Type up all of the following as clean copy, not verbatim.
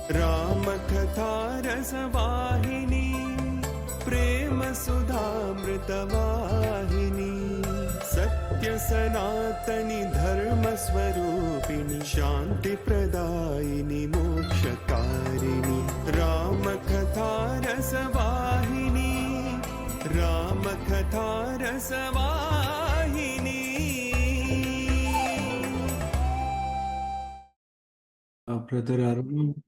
Ramakatha Rasavahini, Prema Sudhamritavahini, Sathya Sanatani Dharma Swarupini, Shanti Pradayini Mokshakarini, Ramakatha Rasavahini, Ramakatha Rasavahini. Brother Arun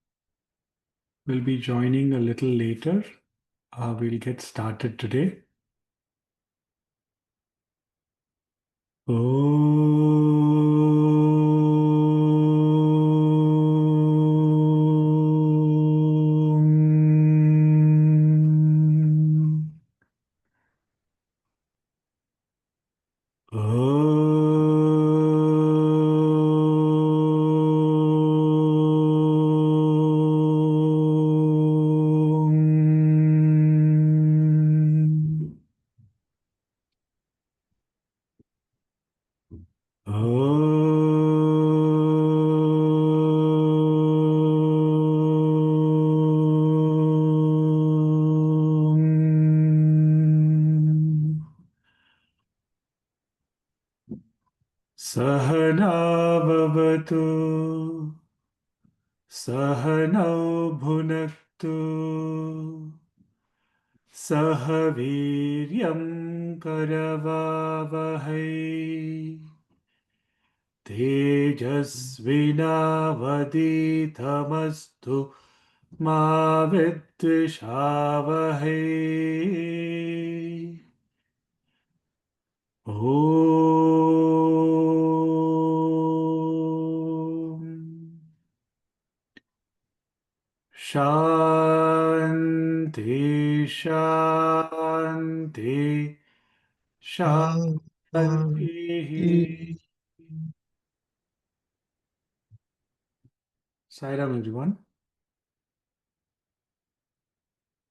will be joining a little later. We'll get started today. Sahana bhavatu, Sahanau bhunaktu, Sahaviryam karavavahai, Tejasvinavaditamastu ma vidvishavahai. Shanti, Shanti, Shanti. Sai Ram, everyone.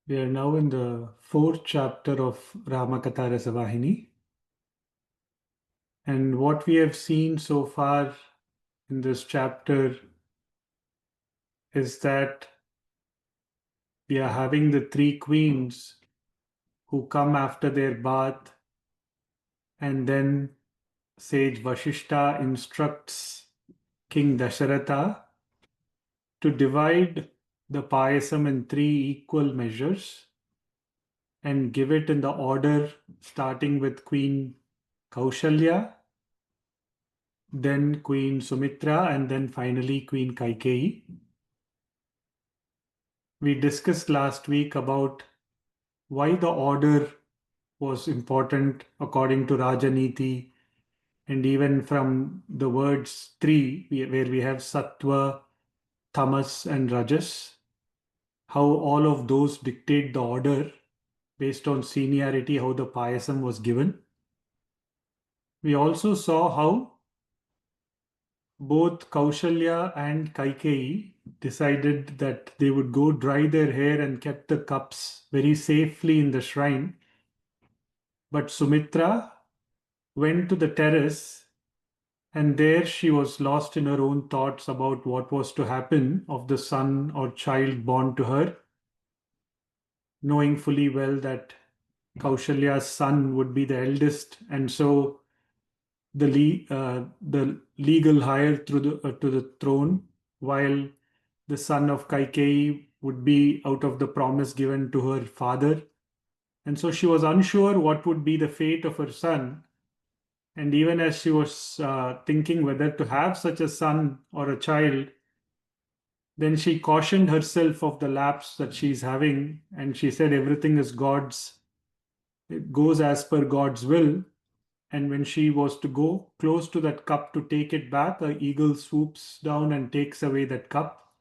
We are now in the 4th chapter of Ramakatha Rasavahini. And what we have seen so far in this chapter is that we are having the 3 queens who come after their bath, and then sage Vashishta instructs King Dasharatha to divide the payasam in 3 equal measures and give it in the order starting with Queen Kaushalya, then Queen Sumitra, and then finally Queen Kaikeyi. We discussed last week about why the order was important according to Rajaniti, and even from the words 3, where we have Sattva, Tamas, and Rajas, how all of those dictate the order based on seniority, how the payasam was given. We also saw how both Kaushalya and Kaikeyi decided that they would go dry their hair and kept the cups very safely in the shrine. But Sumitra went to the terrace, and there she was lost in her own thoughts about what was to happen of the son or child born to her, knowing fully well that Kaushalya's son would be the eldest, and so the legal heir to the throne, while the son of Kaikeyi would be out of the promise given to her father. And so she was unsure what would be the fate of her son. And even as she was thinking whether to have such a son or a child, then she cautioned herself of the lapse that she's having, and she said everything is God's, it goes as per God's will. And when she was to go close to that cup to take it back, an eagle swoops down and takes away that cup.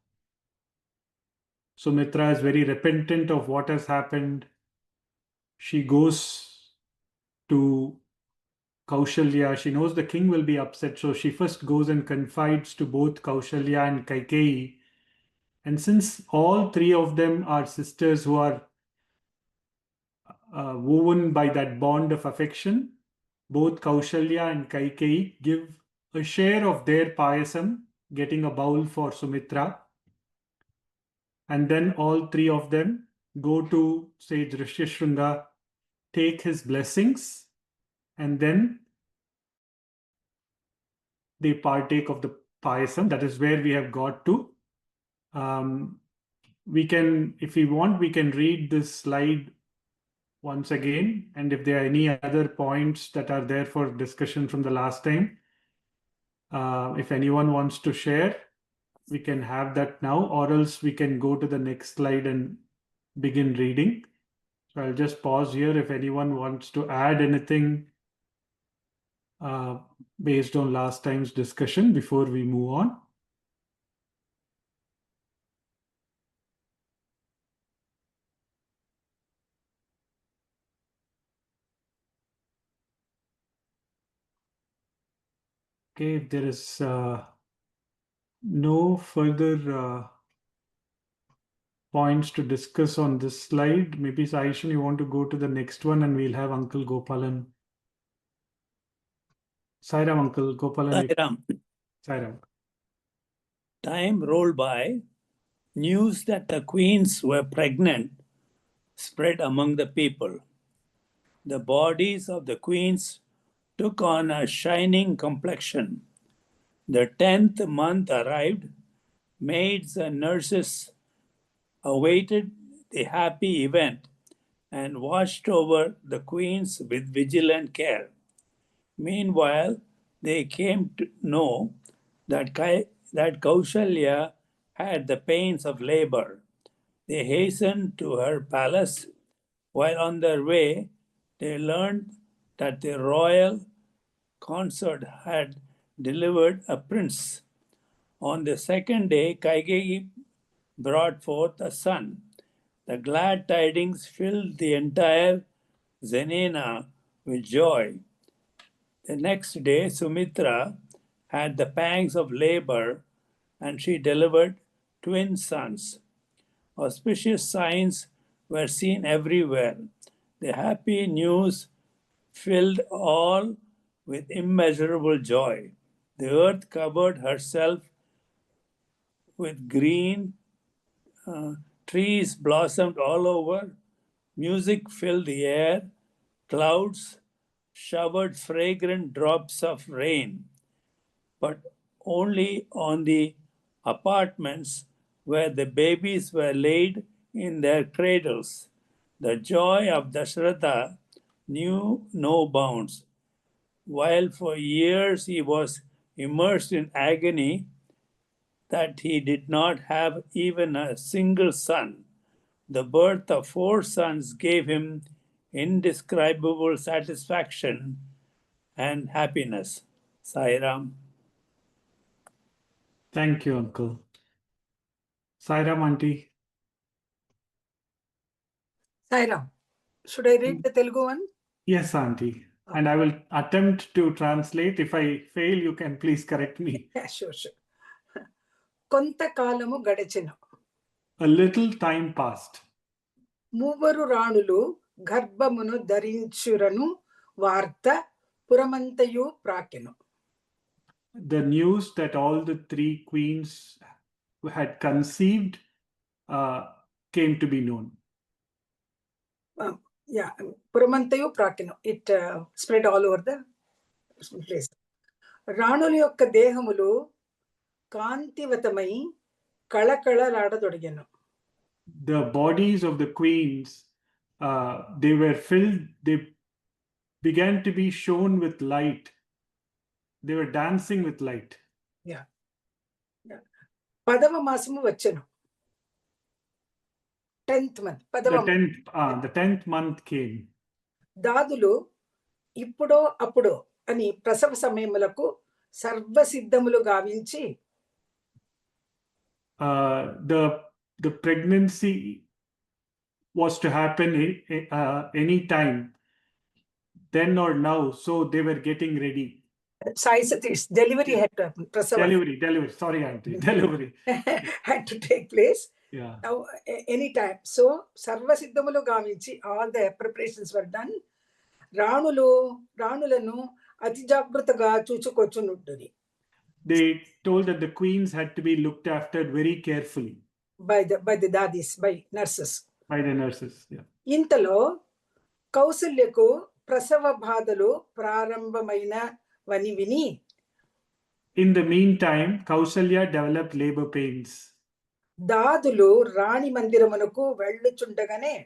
Sumitra is very repentant of what has happened. She goes to Kaushalya. She knows the king will be upset, so she first goes and confides to both Kaushalya and Kaikeyi. And since all 3 of them are sisters who are woven by that bond of affection, both Kaushalya and Kaikeyi give a share of their payasam, getting a bowl for Sumitra. and then all three of them go to sage Rishyashringa, take his blessings, and then they partake of the payasam. That is where we have got to. We can, if we want, we can read this slide once again, and if there are any other points that are there for discussion from the last time, if anyone wants to share, we can have that now, or else we can go to the next slide and begin reading. So I'll just pause here if anyone wants to add anything based on last time's discussion before we move on. Okay, if there is no further points to discuss on this slide, maybe Saishan, you want to go to the next one and we'll have Uncle Gopalan. Sai Ram, Uncle Gopalan. Sai Ram. Sai Ram. Time rolled by. News that the queens were pregnant spread among the people. The bodies of the queens took on a shining complexion. The 10th month arrived. Maids and nurses awaited the happy event and watched over the queens with vigilant care. Meanwhile, they came to know that Kaushalya had the pains of labor. They hastened to her palace. While on their way, they learned that the royal consort had delivered a prince. On the second day, Kaikeyi brought forth a son. The glad tidings filled the entire Zenana with joy. The next day, Sumitra had the pangs of labor, and she delivered twin sons. Auspicious signs were seen everywhere. The happy news filled all with immeasurable joy. The earth covered herself with green, trees blossomed all over, music filled the air, clouds showered fragrant drops of rain, but only on the apartments where the babies were laid in their cradles. The joy of Dasharatha knew no bounds. While for years he was immersed in agony that he did not have even a single son, the birth of 4 sons gave him indescribable satisfaction and happiness. Sai Ram. Thank you, Uncle. Sai Ram, Auntie. Sai Ram. Should I read the Telugu one? Yes, Auntie. And I will attempt to translate. If I fail, you can please correct me. Yeah, sure. కొంతకాలము గడిచెను. A little time passed. మూవరు రాణులు గర్భమును ధరించురను వార్త పురమంతయు ప్రాకెను. The news that all the 3 queens had conceived came to be known. Yeah, పురమంతయు ప్రాకెను. It spread all over the place. రాణుల యొక్క దేహములు కాంతివతమై కళకళలాడతొడిగెను. The bodies of the queens, they were filled, they began to be shown with light. They were dancing with light. Yeah. పదవ మాసము వచ్చెను. 10th month. The 10th month came. దాదులు ఇప్పుడో అప్పుడో అని ప్రసవ సమయములకు సర్వసిద్ధములు గావించి the pregnancy was to happen any time, then or now, so they were getting ready. Sai Satish, delivery had to happen. Delivery. Sorry, Auntie. Delivery had to take place. Yeah. Now, anytime. So, sarvasiddhamulo gavinchi, all the preparations were done. రాణులను అతి జాగ్రత్తగా చూచుకొచ్చునుండుని. They told that the queens had to be looked after very carefully. by the dadis, by nurses. By the nurses. Yeah. ఇంతలో కౌసల్యకు ప్రసవ బాధలు ప్రారంభమైనవని విని In the meantime, Kausalya developed labor pains. దాదులు Rani మందిరమునకు వెళ్ళుచుండగానే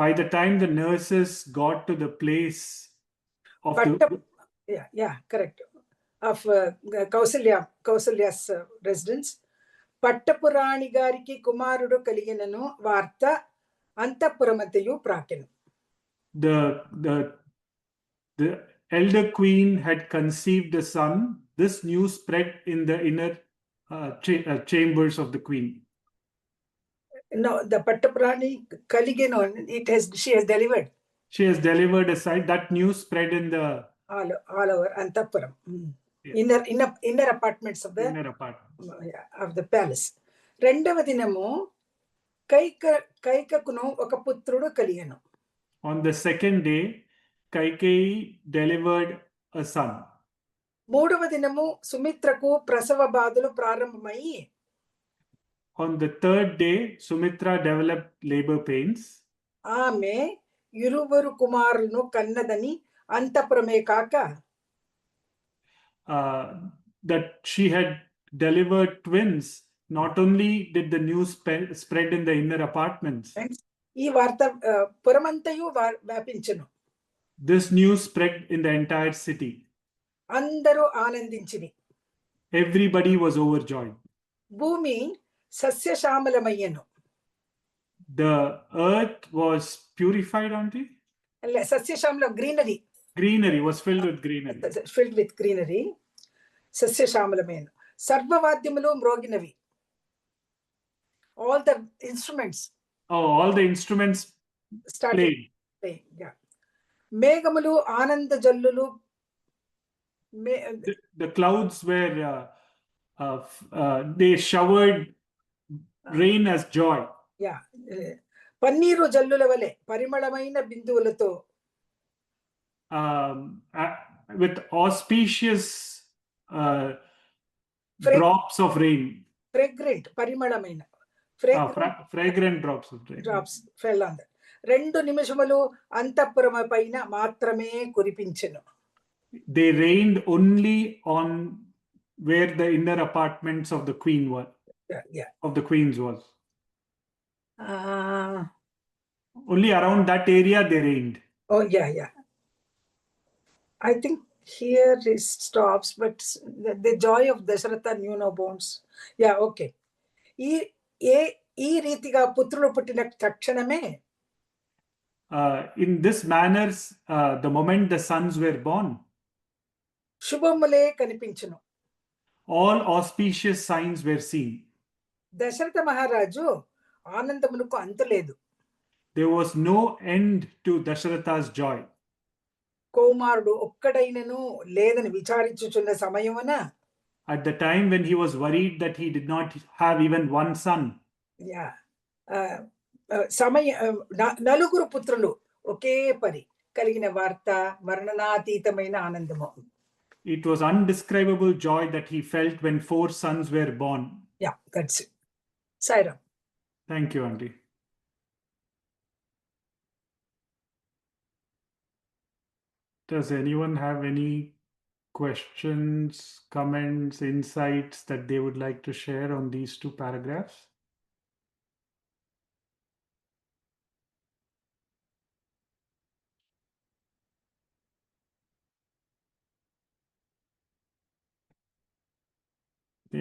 By the time the nurses got to the place of correct, of Kausalya's residence, పట్టపురాణి గారికి కుమారుడు కలిగినను వార్త అంతఃపురమంతయు ప్రాకెను. The elder queen had conceived a son. This news spread in the inner chambers of the queen. No, the Pattapurani Kaligeno, she has delivered. She has delivered a son. That news spread in the all over Antapuram. Yeah. Inner apartments of the palace. రెండవ దినము కైకకును ఒక పుత్రుడు కలిగెను. On the second day, Kaikeyi delivered a son. మూడవ దినము సుమిత్రకు ప్రసవ బాధలు ప్రారంభమయ్యి On the third day, Sumitra developed labor pains. ఆమె ఇరువురు కుమారులను కన్నదని అంతఃపురమే కాక that she had delivered twins. Not only did the news spread in the inner apartments. ఈ వార్త పురమంతయు వ్యాపించెను. This news spread in the entire city. అందరూ ఆనందించిరి. Everybody was overjoyed. భూమి సస్యశ్యామలమయ్యెను. The earth was purified, auntie? సస్యశ్యామలం, greenery was filled with greenery. సస్యశ్యామలమయ్యెను. సర్వవాద్యములు మ్రోగినవి. All the instruments. All the instruments played. Yeah. మేఘములు ఆనంద జల్లులు. The clouds were they showered rain as joy. Yeah. Paneer జల్లుల వలె పరిమళమైన బిందువులతో with auspicious drops of rain. Fragrant, పరిమళమైన fragrant drops of rain. Drops fell on that. 2 నిమిషములు అంతఃపురమ పైన మాత్రమే కురిపించెను. They rained only on where the inner apartments of the queen were. Of the queens was. Only around that area they rained. Oh yeah. I think here it stops, but the joy of Dasharatha knew no bounds. Yeah, okay. ఈ రీతిగా పుత్రులు పుట్టిన తక్షణమే in this manner, the moment the sons were born, శుభములే కనిపించును. All auspicious signs were seen. Dasharatha మహారాజు ఆనందమునకు అంతులేదు. There was no end to Dasharatha's joy. కుమారుడు ఒక్కడైనను లేదని విచారించుచున్న సమయమున, at the time when he was worried that he did not have even one son. Yeah. నలుగురు పుత్రులు ఒకే పరి కలిగిన వార్త వర్ణనాతీతమైన ఆనందము. It was undescribable joy that he felt when 4 sons were born. Yeah, that's it. Sai Ram. Thank you, auntie. Does anyone have any questions, comments, insights that they would like to share on these 2 paragraphs?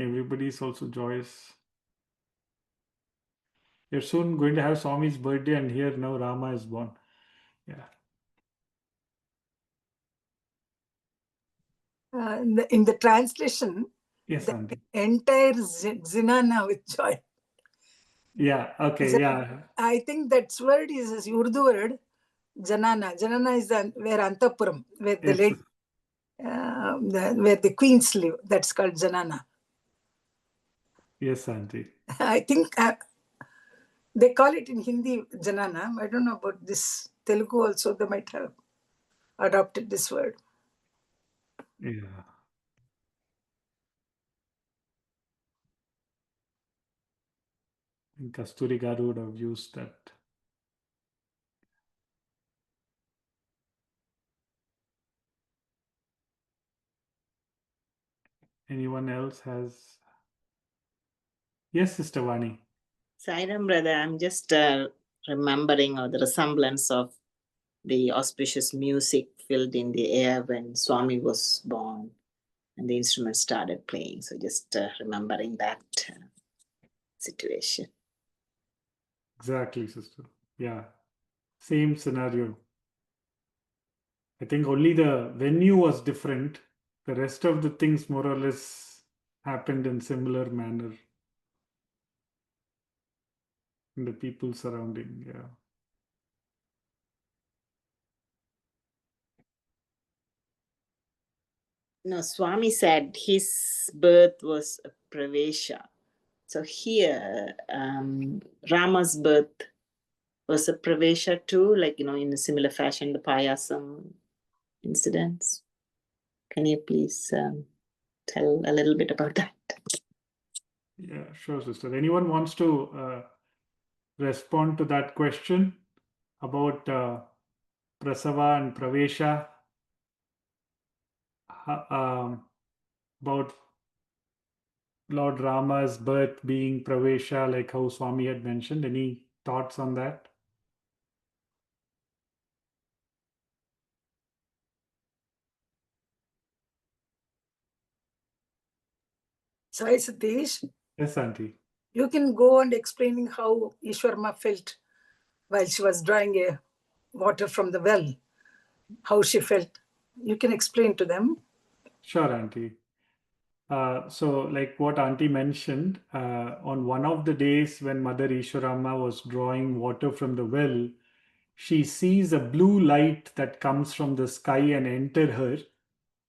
Everybody is also joyous. You're soon going to have Swami's birthday, and here now Rama is born. Yeah. In the translation, yes, the entire zinana with joy. Yeah, okay, yeah. I think that word is Urdu word, janana. Janana is where Antapuram, where the lady, where the queens live. That's called janana. Yes, auntie. I think they call it in Hindi janana. I don't know about this. Telugu also, they might have adopted this word. Yeah. And Kasturi Garu would have used that. Anyone else has? Yes, Sister Vani. Sai Ram, brother, I'm just remembering the resemblance of the auspicious music filled in the air when Swami was born and the instruments started playing. So just remembering that situation. Exactly, Sister. Yeah. Same scenario. I think only the venue was different. The rest of the things more or less happened in similar manner in the people surrounding. Yeah. No, Swami said his birth was a pravesha. So here, Rama's birth was a pravesha too, like, in a similar fashion, the payasam incidents. Can you please tell a little bit about that? Yeah, sure, Sister. Anyone wants to respond to that question about Prasava and Pravesha? About Lord Rama's birth being Pravesha, like how Swami had mentioned. Any thoughts on that? Sai Satish, Yes, Auntie. you can go on explaining how Ishwarma felt while she was drawing a water from the well, how she felt. You can explain to them. Sure, Auntie. So, like what Auntie mentioned, on one of the days when Mother Ishwarama was drawing water from the well, she sees a blue light that comes from the sky and enter her,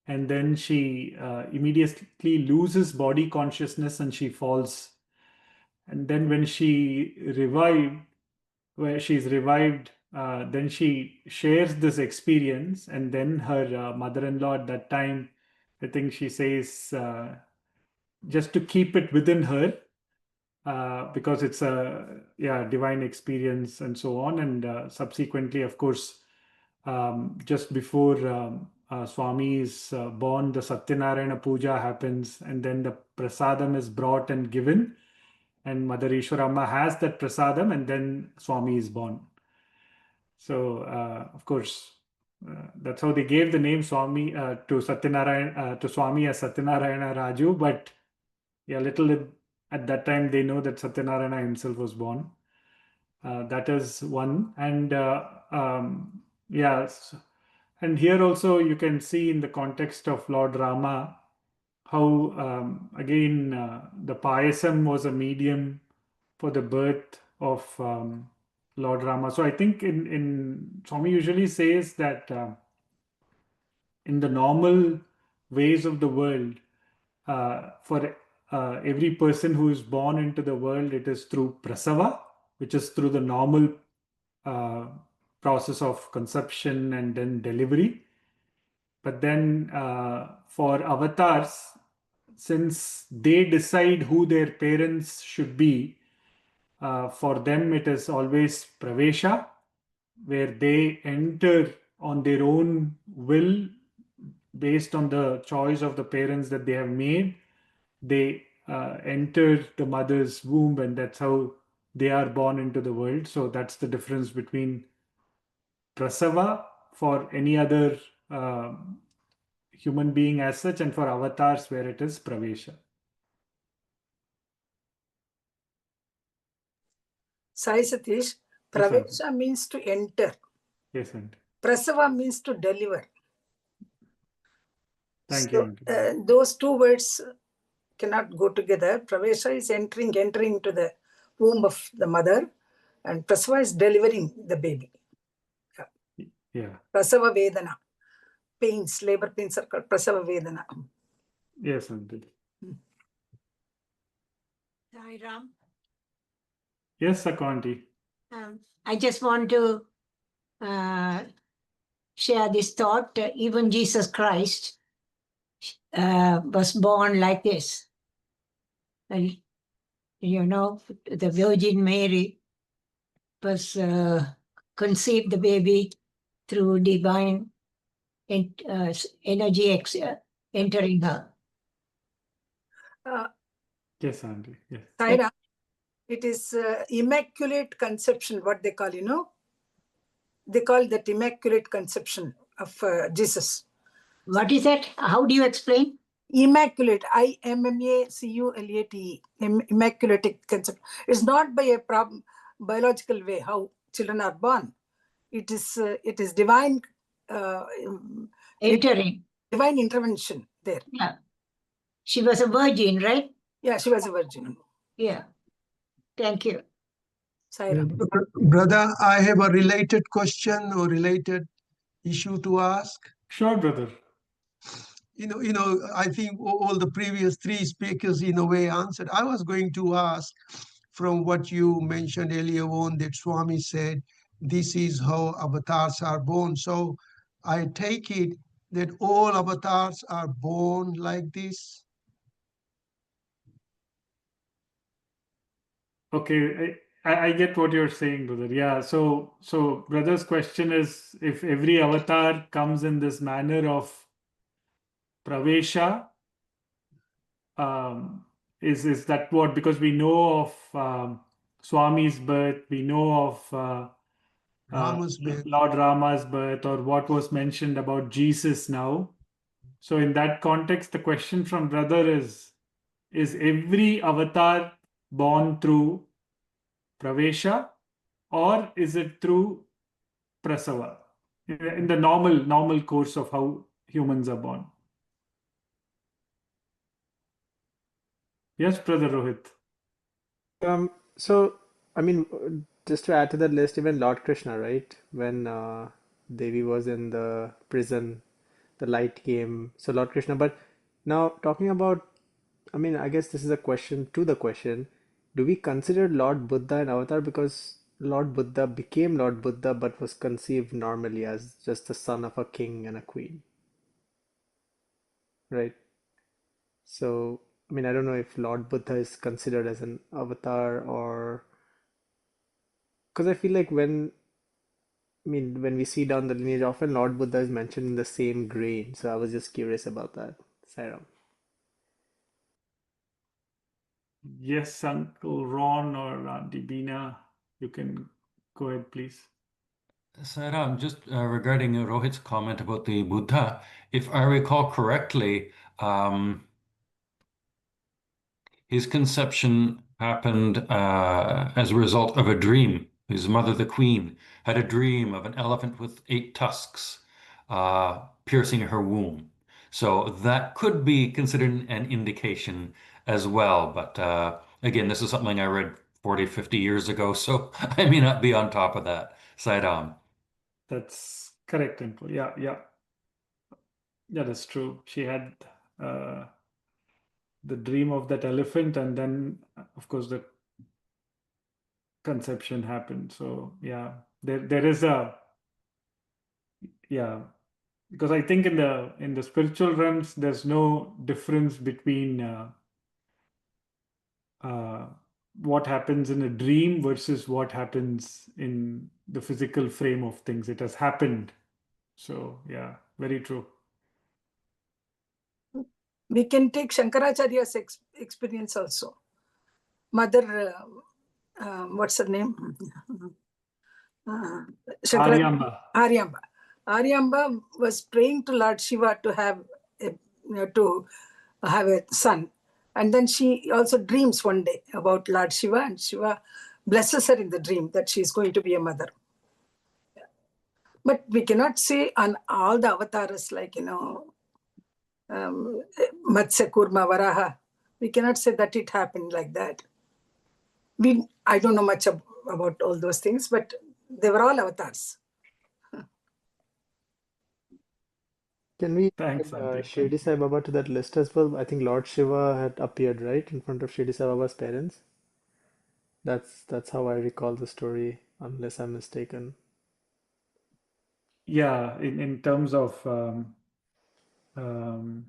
and then she immediately loses body consciousness and she falls. And then when she revived, where she's revived, then she shares this experience, and then her mother-in-law at that time, I think she says, just to keep it within her, because it's a divine experience and so on. And subsequently, of course, just before Swami is born, the Satyanarayana Puja happens, and then the prasadam is brought and given, and Mother Ishwarama has that prasadam, and then Swami is born. So, of course, that's how they gave the name Swami to Satyanarayana, to Swami as Satyanarayana Raju. But yeah, at that time they know that Satyanarayana himself was born. That is one. And yes, and here also you can see in the context of Lord Rama how again the payasam was a medium for the birth of Lord Rama. So I think in Swami usually says that in the normal ways of the world, for every person who is born into the world, it is through prasava, which is through the normal process of conception and then delivery. But then for avatars, since they decide who their parents should be, for them it is always pravesha, where they enter on their own will based on the choice of the parents that they have made. They enter the mother's womb, and that's how they are born into the world. So that's the difference between prasava for any other human being as such, and for avatars where it is pravesha. Sai Satish, Pravesha means to enter. Yes, Auntie. Prasava means to deliver. Thank you, Auntie. Those two words cannot go together. Pravesha is entering into the womb of the mother, and Prasava is delivering the baby. Yeah. Prasava Vedana. Pains, labor pains are called Prasava Vedana. Yes, Auntie. Sai Ram. Yes, Auntie. I just want to share this thought. Even Jesus Christ was born like this. you know, the Virgin Mary was conceived the baby through divine energy entering her. Yes, Andy. Yes. Sai Ram, it is immaculate conception, what they call, you know. They call that immaculate conception of Jesus. What is that? How do you explain? Immaculate, IMMACULATE, immaculate conception. It's not by a biological way how children are born. It is divine Entering. divine intervention there. Yeah. She was a virgin, right? Yeah, she was a virgin. Yeah. Thank you. Sai Ram. Brother, I have a related question or related issue to ask. Sure, brother. I think all the previous three speakers in a way answered. I was going to ask from what you mentioned earlier on that Swami said, this is how avatars are born. So I take it that all avatars are born like this. Okay, I get what you're saying, brother. Yeah, so brother's question is if every avatar comes in this manner of pravesha, is that what? Because we know of Swami's birth, we know of Rama's birth. Lord Rama's birth, or what was mentioned about Jesus now. So in that context, the question from brother is every avatar born through pravesha, or is it through prasava, in the normal course of how humans are born? Yes, brother Rohit. So, I mean, just to add to that list, even Lord Krishna, right? When Devi was in the prison, the light came. So, Lord Krishna. But now, talking about, I mean, I guess this is a question to the question. Do we consider Lord Buddha an avatar? Because Lord Buddha became Lord Buddha, but was conceived normally as just the son of a king and a queen, right? So, I mean, I don't know if Lord Buddha is considered as an avatar or. Because I feel like when we see down the lineage, often Lord Buddha is mentioned in the same grain. So I was just curious about that. Sai Ram. Yes, Uncle Ron or Auntie Bina, you can go ahead, please. Sai Ram, just regarding Rohit's comment about the Buddha, if I recall correctly, his conception happened as a result of a dream. His mother, the queen, had a dream of an elephant with 8 tusks piercing her womb. So that could be considered an indication as well. But again, this is something I read 40, 50 years ago, so I may not be on top of that. Sai Ram. That's correct, Uncle. Yeah. That is true. She had the dream of that elephant, and then, of course, the conception happened. So yeah, there is because I think in the spiritual realms, there's no difference between what happens in a dream versus what happens in the physical frame of things. It has happened. So yeah, very true. We can take Shankaracharya's experience also. Mother, what's her name? Aryamba. Aryamba was praying to Lord Shiva to have a son. And then she also dreams one day about Lord Shiva, and Shiva blesses her in the dream that she is going to be a mother. But we cannot say on all the avatars like, Matsya, Kurma, Varaha. We cannot say that it happened like that. I don't know much about all those things, but they were all avatars. Can we Thanks, add Auntie. Shirdi Sai Baba to that list as well? I think Lord Shiva had appeared, right, in front of Shirdi Sai Baba's parents. That's how I recall the story, unless I'm mistaken. Yeah, in terms of Ganga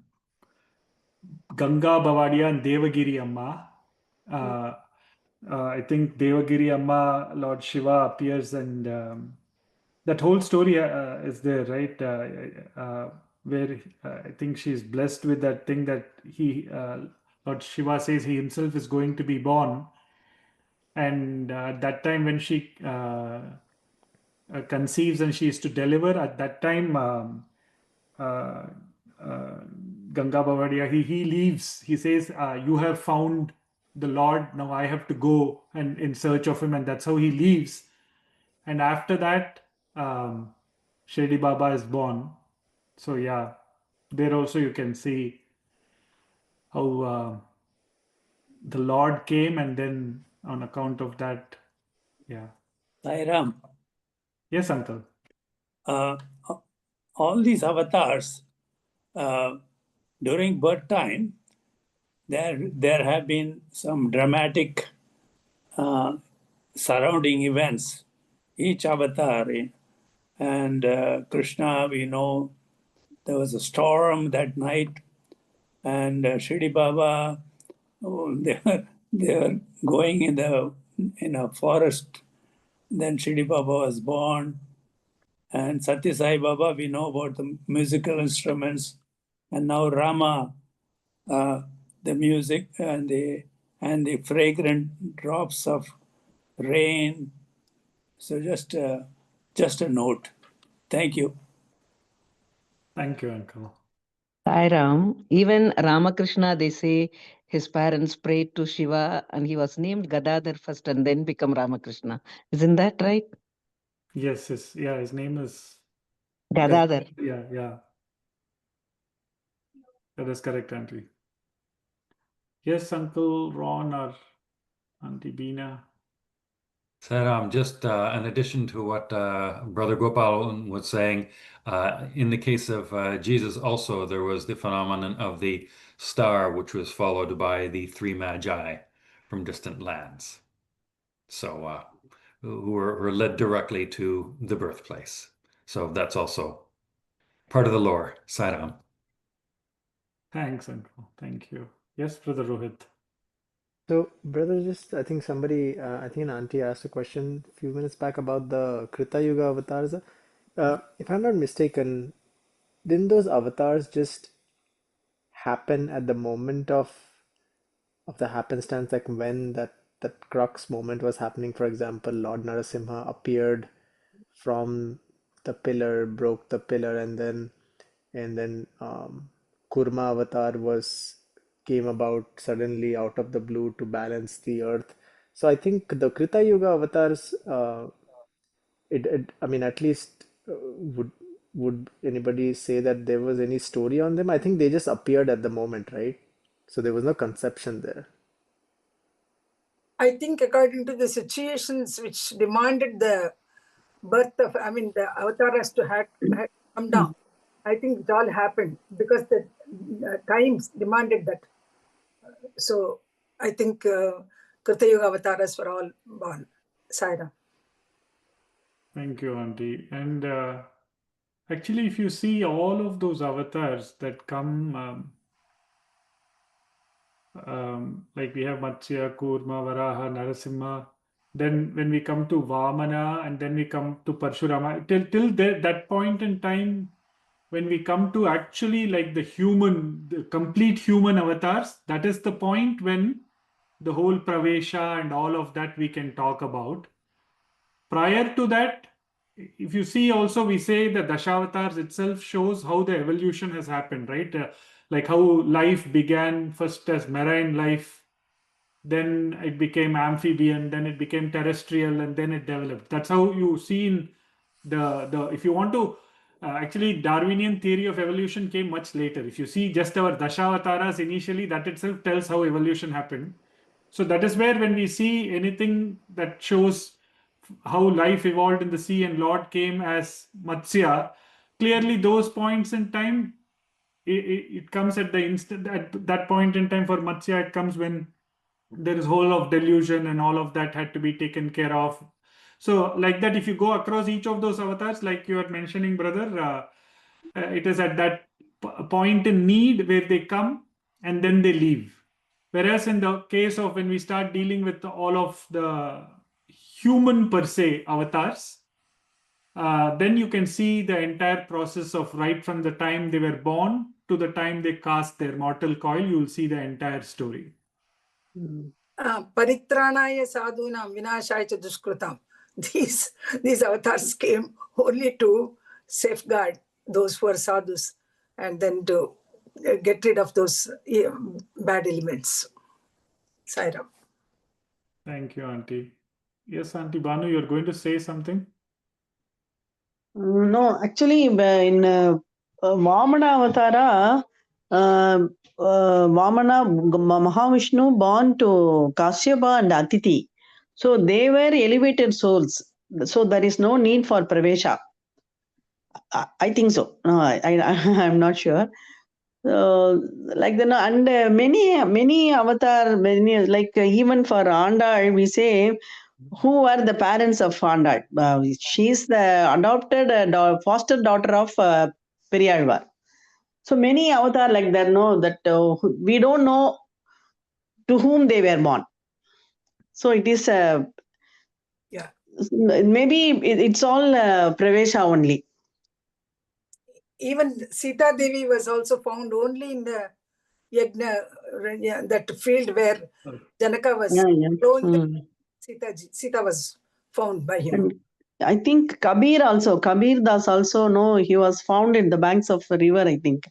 Bavadia and Devagiri Amma, I think Devagiri Amma, Lord Shiva appears, and that whole story is there, right? Where I think she's blessed with that thing that Lord Shiva says he himself is going to be born, and at that time when she conceives and she is to deliver, at that time uh, Ganga Bavadia, he leaves. He says, "You have found the Lord. Now I have to go and in search of him," and that's how he leaves. And after that, Shirdi Baba is born. So yeah, there also you can see how the Lord came, and then on account of that, yeah. Sai Ram, Yes, uncle. all these avatars, during birth time, there have been some dramatic surrounding events. Each avatar, and Krishna, we know there was a storm that night, and Shirdi Baba, they were going in a forest. Then Shirdi Baba was born, and Sathya Sai Baba, we know about the musical instruments, and now Rama, the music and the fragrant drops of rain. So just a note. Thank you. Thank you, uncle. Sai Ram, even Ramakrishna, they say his parents prayed to Shiva and he was named Gadadhar first and then become Ramakrishna. Isn't that right? Yes, his name is Gadadhar. Yeah. That is correct, Auntie. Yes, Uncle Ron or Auntie Beena. Sai Ram, just in addition to what Brother Gopal was saying, in the case of Jesus also, there was the phenomenon of the star, which was followed by the three magi from distant lands. So, who were led directly to the birthplace. So that's also part of the lore. Sai Ram. Thanks, Uncle. Thank you. Yes, Brother Rohit. So, brother, just I think somebody, I think an auntie asked a question a few minutes back about the Krita Yuga avatars. If I'm not mistaken, didn't those avatars just happen at the moment of the happenstance, like when that crux moment was happening? For example, Lord Narasimha appeared from the pillar, broke the pillar, and then Kurma avatar was came about suddenly out of the blue to balance the earth. So I think the Krita Yuga avatars, I mean, at least would anybody say that there was any story on them? I think they just appeared at the moment, right? So there was no conception there. I think according to the situations which demanded the birth of, the avatar has to had come down. I think it all happened because the times demanded that. So I think Krita Yuga avatars were all born. Sai Ram. Thank you, Auntie. And actually, if you see all of those avatars that come, like we have Matsya, Kurma, Varaha, Narasimha. Then when we come to Vamana and then we come to Parshurama, till that point in time, when we come to actually like the complete human avatars, that is the point when the whole Pravesha and all of that we can talk about. Prior to that, if you see also, we say the Dashavatars itself shows how the evolution has happened, right? Like how life began first as marine life, then it became amphibian, then it became terrestrial, and then it developed. That's how you see in the if you want to actually Darwinian theory of evolution came much later. If you see just our Dashawataras initially, that itself tells how evolution happened. So that is where when we see anything that shows how life evolved in the sea and Lord came as Matsya, clearly those points in time, it comes at the instant, at that point in time for Matsya, it comes when there is whole of delusion and all of that had to be taken care of. So like that, if you go across each of those avatars, like you are mentioning, brother, it is at that point in need where they come and then they leave. Whereas in the case of when we start dealing with all of the human per se avatars, then you can see the entire process of right from the time they were born to the time they cast their mortal coil. You will see the entire story. Paritranaya sadhunam vinashaya cha duskrutam. These avatars came only to safeguard those who are sadhus and then to get rid of those bad elements. Sai Ram. Thank you, Auntie. Yes, Auntie Banu, you're going to say something? No, actually, in Vamana Avatara, Vamana Mahavishnu born to Kashyapa and Atiti. So they were elevated souls. So there is no need for Pravesha. I think so. No, I'm not sure. Like the and many avatar, many like even for Andal, we say who are the parents of Andal. She's the adopted foster daughter of Periyalvar. So many avatar like that know that we don't know to whom they were born. So it is maybe it's all Pravesha only. Even Sita Devi was also found only in the Yajna, that field where Janaka was blowing Sita was found by him. And I think Kabir Das also, no, he was found in the banks of a river, I think.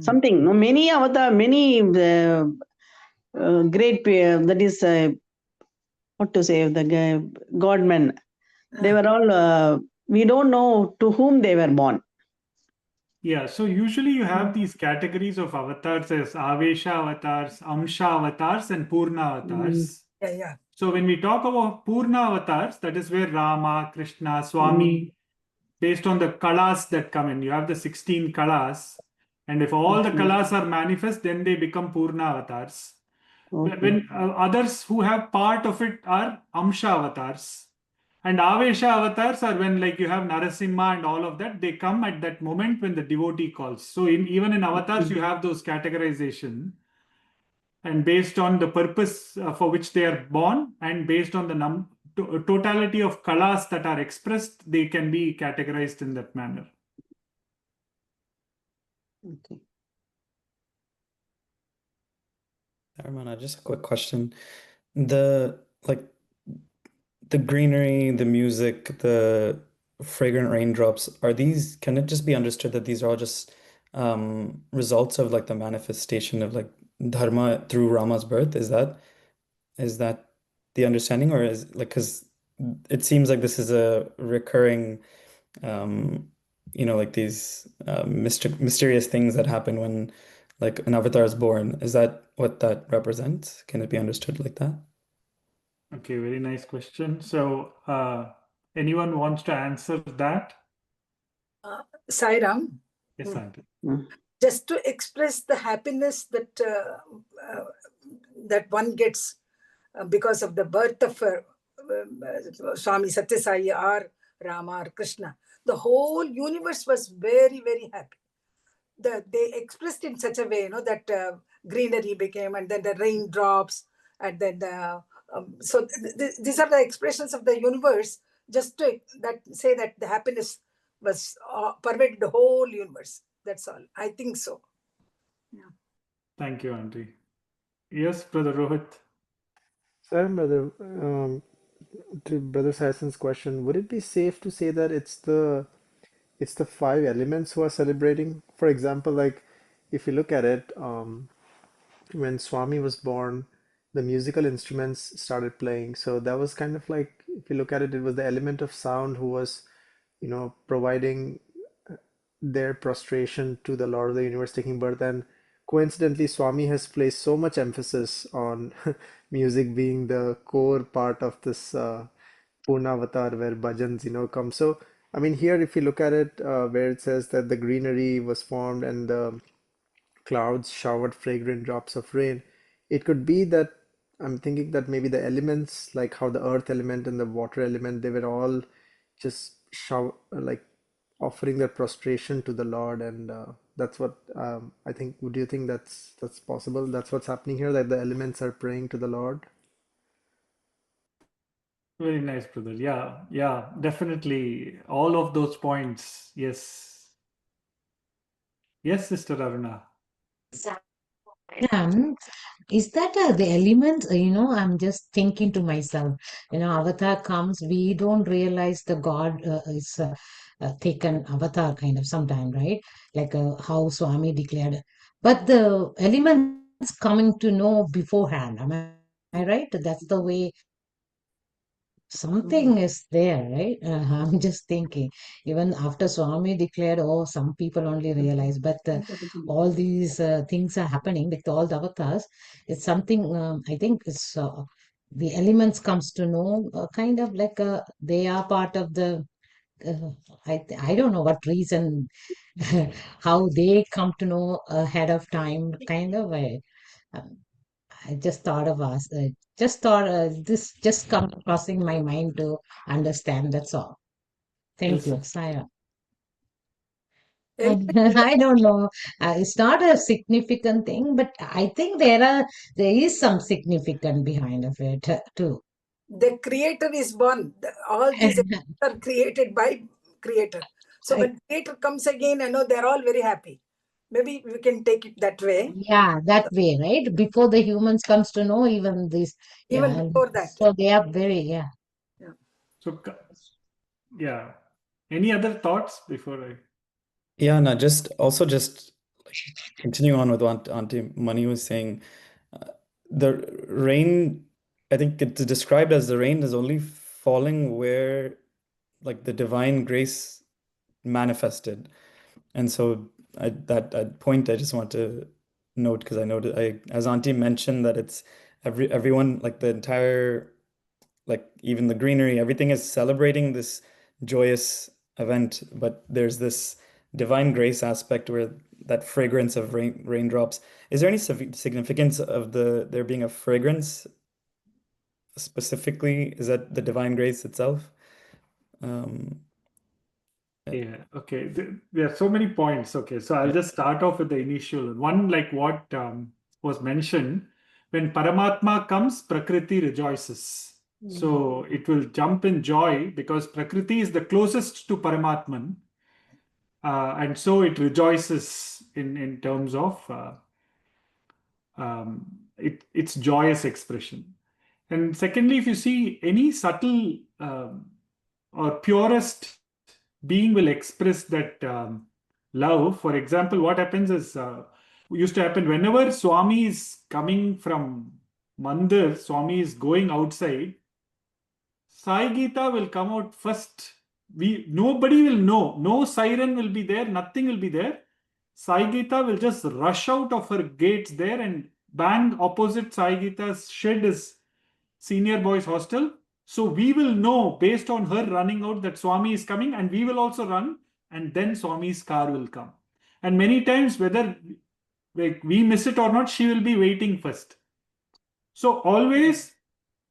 Something, no, many avatar, many great, that is, what to say, the godmen, they were all, we don't know to whom they were born. Yeah, so usually you have these categories of avatars as Avesha avatars, Amsha avatars, and Purna avatars. Yeah. So when we talk about Purna avatars, that is where Rama, Krishna, Swami, based on the kalas that come in, you have the 16 kalas, and if all the kalas are manifest, then they become Purna avatars. When others who have part of it are Amsha avatars. And Avesha avatars are when like you have Narasimha and all of that, they come at that moment when the devotee calls. So even in avatars, you have those categorization. And based on the purpose for which they are born and based on the totality of kalas that are expressed, they can be categorized in that manner. Okay. Ramana, just a quick question. The greenery, the music, the fragrant raindrops, can it just be understood that these are all just results of like the manifestation of like Dharma through Rama's birth? Is that the understanding, or is like, because it seems like this is a recurring like these mysterious things that happen when like an avatar is born. Is that what that represents? Can it be understood like that? Okay, very nice question. So anyone wants to answer that? Sai Ram. Yes, Auntie. Just to express the happiness that that one gets because of the birth of Swami Sathya Sai or Rama or Krishna. The whole universe was very, very happy. They expressed in such a way, that greenery became, and then the raindrops, and then so these are the expressions of the universe. Just to say that the happiness was pervaded the whole universe. That's all. I think so. Yeah. Thank you, Auntie. Yes, Brother Rohit. Sir, brother, to Brother Sason's question, would it be safe to say that it's the five elements who are celebrating? For example, like if you look at it, when Swami was born, the musical instruments started playing. So that was kind of like, if you look at it, it was the element of sound who was, providing their prostration to the Lord of the Universe taking birth. And coincidentally, Swami has placed so much emphasis on music being the core part of this Purnavatar where bhajans, come. So, I mean, here, if you look at it, where it says that the greenery was formed and the clouds showered fragrant drops of rain, it could be that I'm thinking that maybe the elements, like how the earth element and the water element, they were all just like offering their prostration to the Lord, and That's what I think. Do you think that's possible? That's what's happening here, that the elements are praying to the Lord? Very nice, brother. Yeah, yeah, definitely. All of those points. Yes. Yes, Sister Aruna. Is that the elements? I'm just thinking to myself, Avatar comes, we don't realize the God is taken avatar kind of sometime, right? Like how Swami declared. But the elements coming to know beforehand. Am I right? That's the way something is there, right? I'm just thinking, even after Swami declared, oh, some people only realize, but all these things are happening with all the avatars. It's something, I think it's the elements comes to know, kind of like they are part of the, I don't know what reason, how they come to know ahead of time, kind of. Um, I just thought of us. Just thought this just come crossing my mind to understand. That's all. Well Thank you, said. Sai Ram. Element, I don't know. It's not a significant thing, but I think there is some significant behind of it too. the creator is born. All these are created by creator. So when creator comes again, they're all very happy. Maybe we can take it that way. Yeah, that way, right? Before the humans comes to know even this, Even yeah. before that. So they are very, yeah. So, yeah. Any other thoughts before I? Yeah, no, just like continuing on with what Auntie Mani was saying, the rain, I think it's described as the rain is only falling where like the divine grace manifested. And so that point I just want to note, because I noted, as Auntie mentioned, that it's everyone, like the entire, like even the greenery, everything is celebrating this joyous event, but there's this divine grace aspect where that fragrance of raindrops. Is there any significance of there being a fragrance specifically? Is that the divine grace itself? Yeah, okay. There are so many points. Okay, so I'll just start off with the initial one, like what was mentioned. When Paramatma comes, Prakriti rejoices. So it will jump in joy because Prakriti is the closest to Paramatman. And so it rejoices in terms of its joyous expression. And secondly, if you see any subtle or purest being will express that love. For example, what happens is used to happen whenever Swami is coming from Mandir, Swami is going outside, Sai Gita will come out first. Nobody will know. No siren will be there. Nothing will be there. Sai Gita will just rush out of her gates there, and bang opposite Sai Gita's shed is senior boys hostel. So we will know based on her running out that Swami is coming, and we will also run, and then Swami's car will come. And many times, whether we miss it or not, she will be waiting first. So always,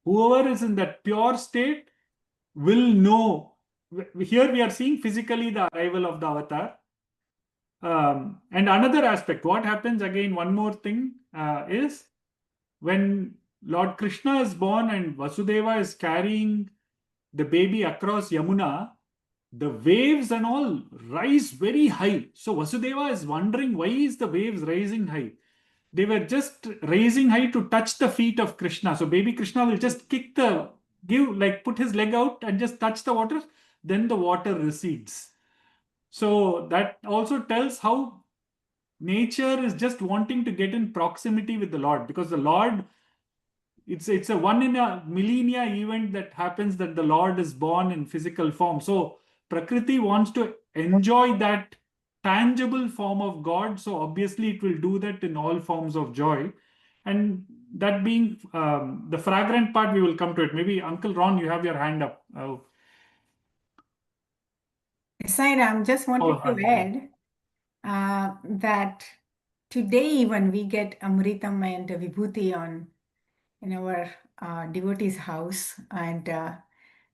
whoever is in that pure state will know. Here we are seeing physically the arrival of the avatar. And another aspect, what happens again, one more thing is when Lord Krishna is born and Vasudeva is carrying the baby across Yamuna, the waves and all rise very high. So Vasudeva is wondering, why is the waves rising high? They were just raising high to touch the feet of Krishna. So baby Krishna will just put his leg out and just touch the water. Then the water recedes. So that also tells how nature is just wanting to get in proximity with the Lord, because the Lord, it's a one in a millennia event that happens, that the Lord is born in physical form. So Prakriti wants to enjoy that tangible form of God. So obviously it will do that in all forms of joy. And that being the fragrant part, we will come to it. Maybe Uncle Ron, you have your hand up. Sai Ram, just wanted to add that today even we get Amritam and Vibhuti in our devotees' house, and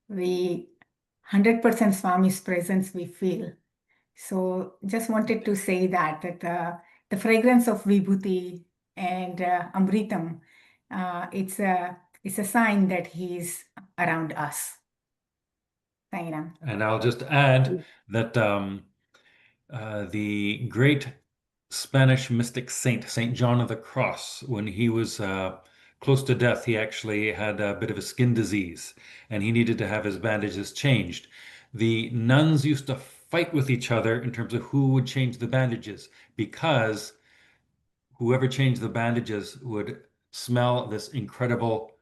we 100% Swami's presence we feel. So just wanted to say that the fragrance of Vibhuti and Amritam, it's a sign that he's around us. Sai Ram. And I'll just add that the great Spanish mystic saint, Saint John of the Cross, when he was close to death, he actually had a bit of a skin disease and he needed to have his bandages changed. The nuns used to fight with each other in terms of who would change the bandages, because whoever changed the bandages would smell this incredible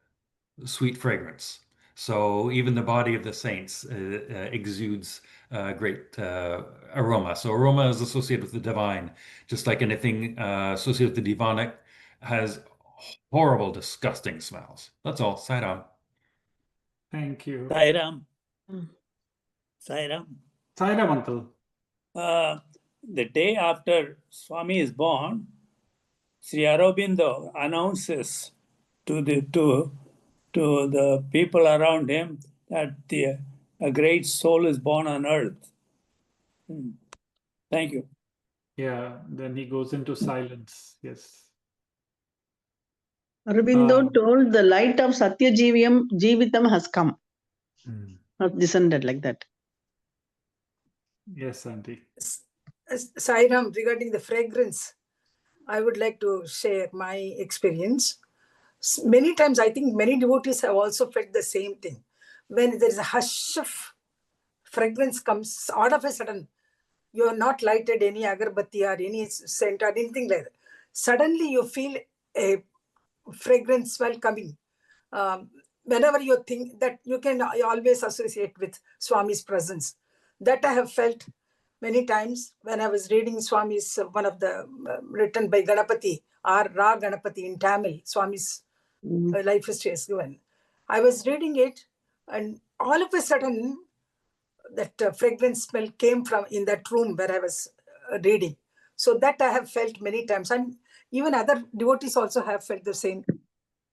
sweet fragrance. So even the body of the saints exudes great aroma. So aroma is associated with the divine, just like anything associated with the demonic has horrible, disgusting smells. That's all. Sai Ram. Thank you. Sai Ram. Mm. Sai Ram. Sai Ram, uncle. The day after Swami is born, Sri Aurobindo announces to the people around him that a great soul is born on earth. Thank you. Yeah, then he goes into silence. Yes. Aurobindo told the light of Sathya Jivitam has come. Has descended like that. Yes, Auntie. Sai Ram, regarding the fragrance, I would like to share my experience. Many times, I think many devotees have also felt the same thing. When there is a hush of fragrance comes, all of a sudden, you are not lighted any agarbatti or any scent or anything like that. Suddenly, you feel a fragrance smell coming. Whenever you think that, you can always associate with Swami's presence. That I have felt many times when I was reading Swami's, one of the written by Ganapati or Ra Ganapati in Tamil, Swami's life history is given. I was reading it, and all of a sudden, that fragrance smell came from in that room where I was reading. So that I have felt many times, and even other devotees also have felt the same.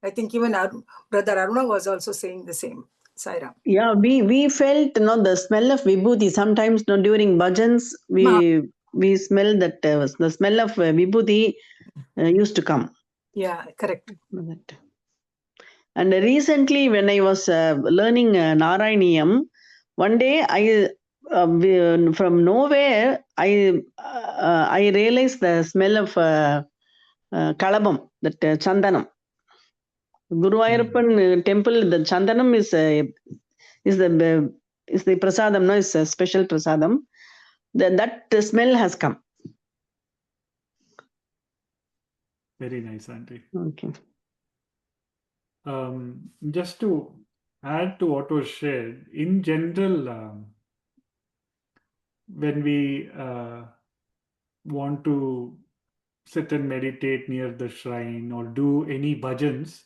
I think even our brother Aruna was also saying the same. Sai Ram. Yeah, we felt the smell of vibhuti. Sometimes during bhajans, we smell that the smell of vibhuti used to come. Yeah, correct. And recently, when I was learning Narayaniyam, one day from nowhere I realized the smell of kalabam, that chandanam. Guru Ayappan temple, the chandanam is the prasadam, no, is a special prasadam. That smell has come. Very nice, Auntie. Okay. Just to add to what was shared, in general, when we want to sit and meditate near the shrine or do any bhajans,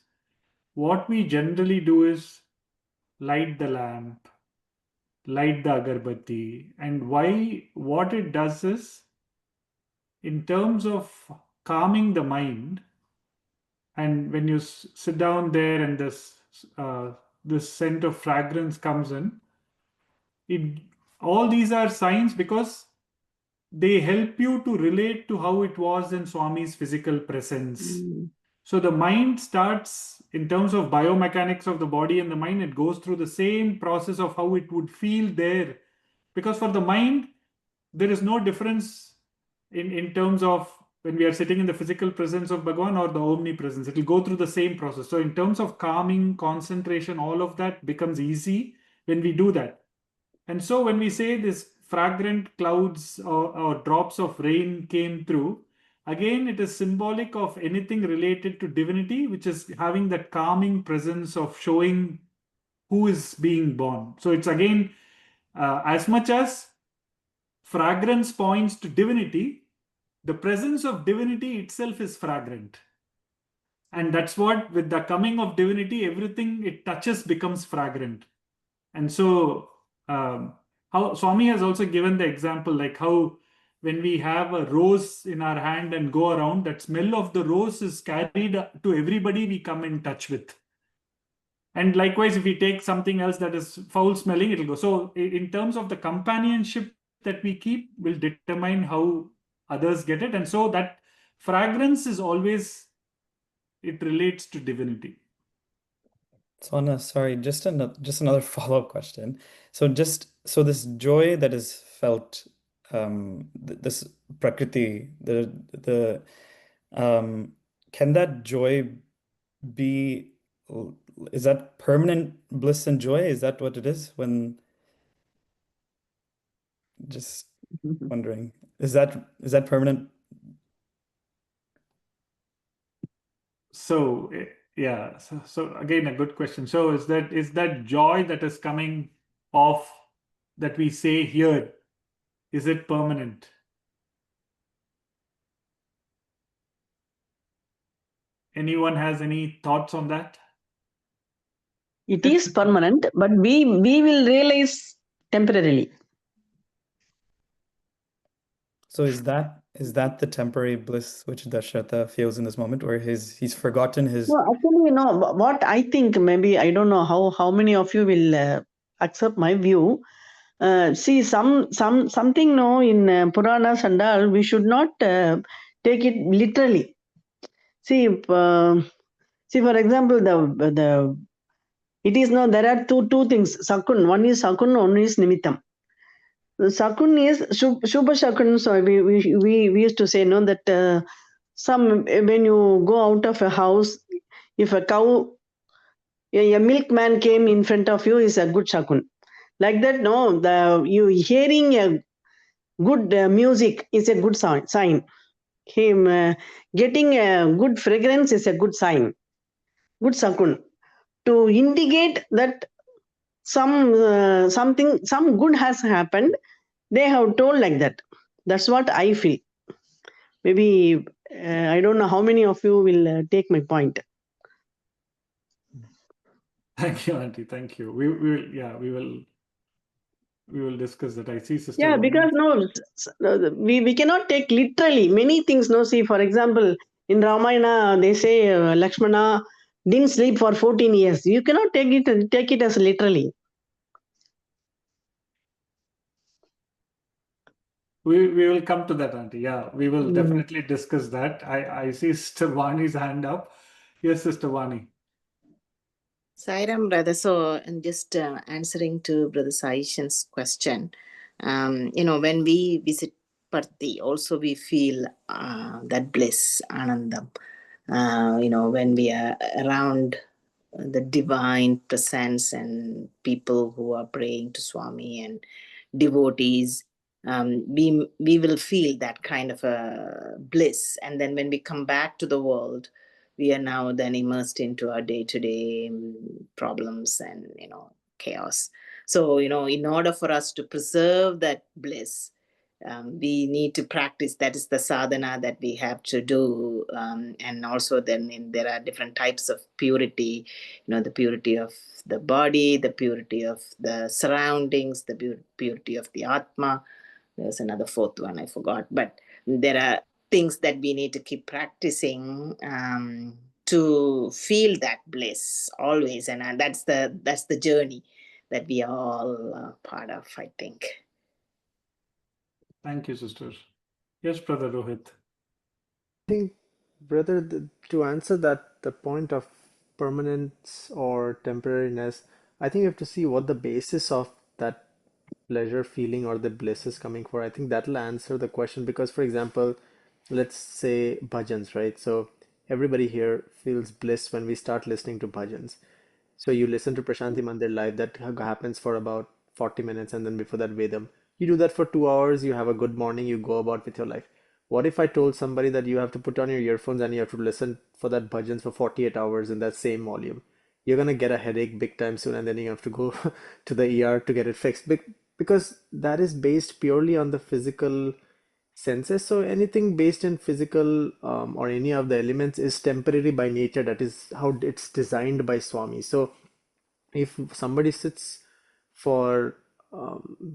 what we generally do is light the lamp, light the agarbatti. And what it does is, in terms of calming the mind, and when you sit down there and this scent of fragrance comes in, all these are signs because they help you to relate to how it was in Swami's physical presence. So the mind starts, in terms of biomechanics of the body and the mind, it goes through the same process of how it would feel there. Because for the mind, there is no difference in terms of when we are sitting in the physical presence of Bhagawan or the omnipresence. It will go through the same process. So in terms of calming, concentration, all of that becomes easy when we do that. And so when we say this fragrant clouds or drops of rain came through, again, it is symbolic of anything related to divinity, which is having that calming presence of showing who is being born. So it's again, as much as fragrance points to divinity, the presence of divinity itself is fragrant. And that's what, with the coming of divinity, everything it touches becomes fragrant. And so, how Swami has also given the example, like how when we have a rose in our hand and go around, that smell of the rose is carried to everybody we come in touch with. And likewise, if we take something else that is foul smelling, it'll go. So in terms of the companionship that we keep will determine how others get it. And so that fragrance is always, it relates to divinity. So Anna, sorry, just another follow-up question. So this joy that is felt, this prakriti, the can that joy be, is that permanent bliss and joy? Is that what it is? Just wondering, is that permanent? So yeah, so again, a good question. So is that joy that is coming off, that we say here, is it permanent? Anyone has any thoughts on that? It is permanent, but we will realize temporarily. So is that the temporary bliss which Dasharatha feels in this moment, where he's forgotten his? No, actually, what I think, maybe I don't know how many of you will accept my view. See, something in Puranas and all, we should not take it literally. See, for example, it is there are two things. Sakun, one is Sakun, one is Nimittam. Sakun is Shubha Sakun. So we used to say that when you go out of a house, if a cow, a milkman came in front of you, is a good Sakun. Like that, you hearing a good music is a good sign. Him getting a good fragrance is a good sign, good Sakun, to indicate that some good has happened. They have told like that. That's what I feel. Maybe I don't know how many of you will take my point. Thank you, Auntie. Thank you. We will discuss that. I see, Sister. Yeah, because we cannot take literally many things. See, for example, in Ramayana they say Lakshmana didn't sleep for 14 years. You cannot take it as literally. We will come to that, Auntie. Yeah, we will definitely discuss that. I see Sister Vani's hand up. Yes, Sister Vani. Sai Ram, brother. So, and just answering to Brother Saishan's question, when we visit Parthi, also we feel that bliss, Anandam. When we are around the divine presence and people who are praying to Swami and devotees, we will feel that kind of a bliss. And then when we come back to the world, we are now then immersed into our day-to-day problems and chaos. So in order for us to preserve that bliss, we need to practice. That is the sadhana that we have to do. And also then there are different types of purity, the purity of the body, the purity of the surroundings, the purity of the Atma. There's another fourth one, I forgot. But there are things that we need to keep practicing to feel that bliss always. And that's the journey that we are all part of, I think. Thank you, Sister. Yes, Brother Rohit. I think, brother, to answer that, the point of permanence or temporariness, I think you have to see what the basis of that pleasure feeling or the bliss is coming for. I think that'll answer the question because, for example, let's say bhajans, right? So everybody here feels bliss when we start listening to bhajans. So you listen to Prashanti Mandir live, that happens for about 40 minutes, and then before that, Vedam. You do that for 2 hours, you have a good morning, you go about with your life. What if I told somebody that you have to put on your earphones and you have to listen for that bhajans for 48 hours in that same volume? You're gonna get a headache big time soon, and then you have to go to the ER to get it fixed. Because that is based purely on the physical senses. So anything based in physical or any of the elements is temporary by nature. That is how it's designed by Swami. So if somebody sits for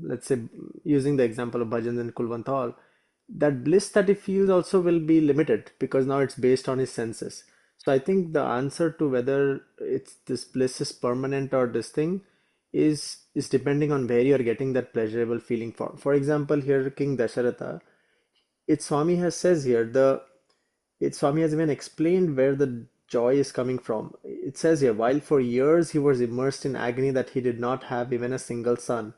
let's say, using the example of bhajans and kulvantal, that bliss that he feels also will be limited because now it's based on his senses. So I think the answer to whether it's this bliss is permanent or this thing is depending on where you're getting that pleasurable feeling from. For example, here King Dasharatha, Swami has says here Swami has even explained where the joy is coming from. It says here, while for years he was immersed in agony that he did not have even a single son,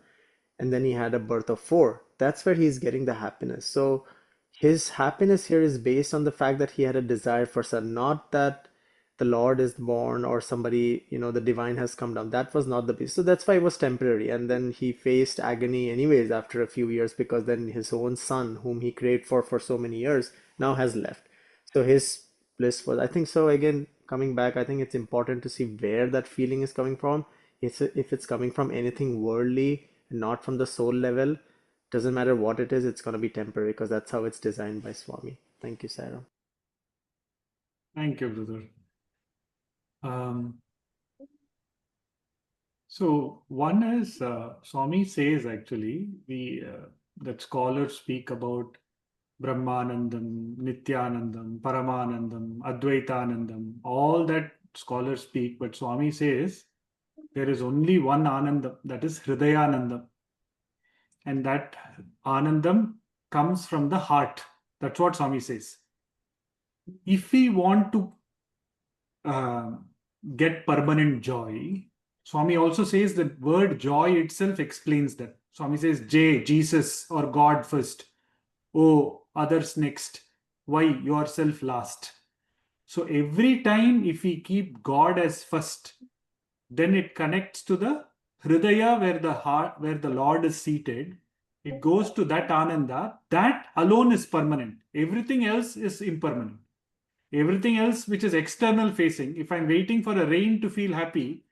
and then he had a birth of four. That's where he's getting the happiness. So his happiness here is based on the fact that he had a desire for son, not that the Lord is born or somebody, the divine has come down. That was not the base. So that's why it was temporary. And then he faced agony anyways after a few years, because then his own son, whom he craved for so many years, now has left. So his bliss was, I think so. Again, coming back, I think it's important to see where that feeling is coming from. If it's coming from anything worldly, not from the soul level, doesn't matter what it is, it's going to be temporary, because that's how it's designed by Swami. Thank you, Sai Ram. Thank you, brother. So one is Swami says actually that scholars speak about Brahmanandam, Nityanandam, Paramanandam, Advaitanandam, all that scholars speak, but Swami says there is only one Anandam, that is Hridayanandam. And that Anandam comes from the heart. That's what Swami says. If we want to get permanent joy, Swami also says that word joy itself explains that. Swami says Jesus or God first. Oh, others next. Why? Yourself last. So every time if we keep God as first, then it connects to the Hridaya, where the heart, where the Lord is seated. It goes to that Ananda. That alone is permanent. Everything else is impermanent. Everything else which is external facing, if I'm waiting for a rain to feel happy,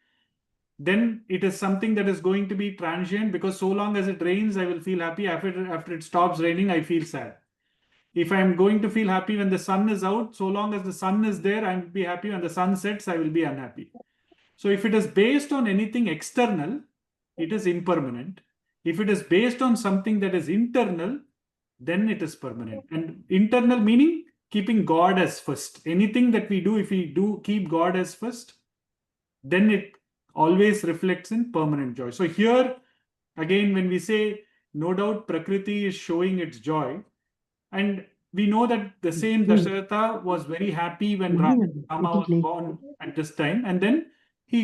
then it is something that is going to be transient, because so long as it rains, I will feel happy. After it stops raining, I feel sad. If I'm going to feel happy when the sun is out, so long as the sun is there, I will be happy. When the sun sets, I will be unhappy. So if it is based on anything external, it is impermanent. If it is based on something that is internal, then it is permanent. And internal meaning keeping God as first. Anything that we do, if we do keep God as first, then it always reflects in permanent joy. So here, again, when we say, no doubt Prakriti is showing its joy, and we know that the same Dasharatha was very happy when Rama was born at this time, and then he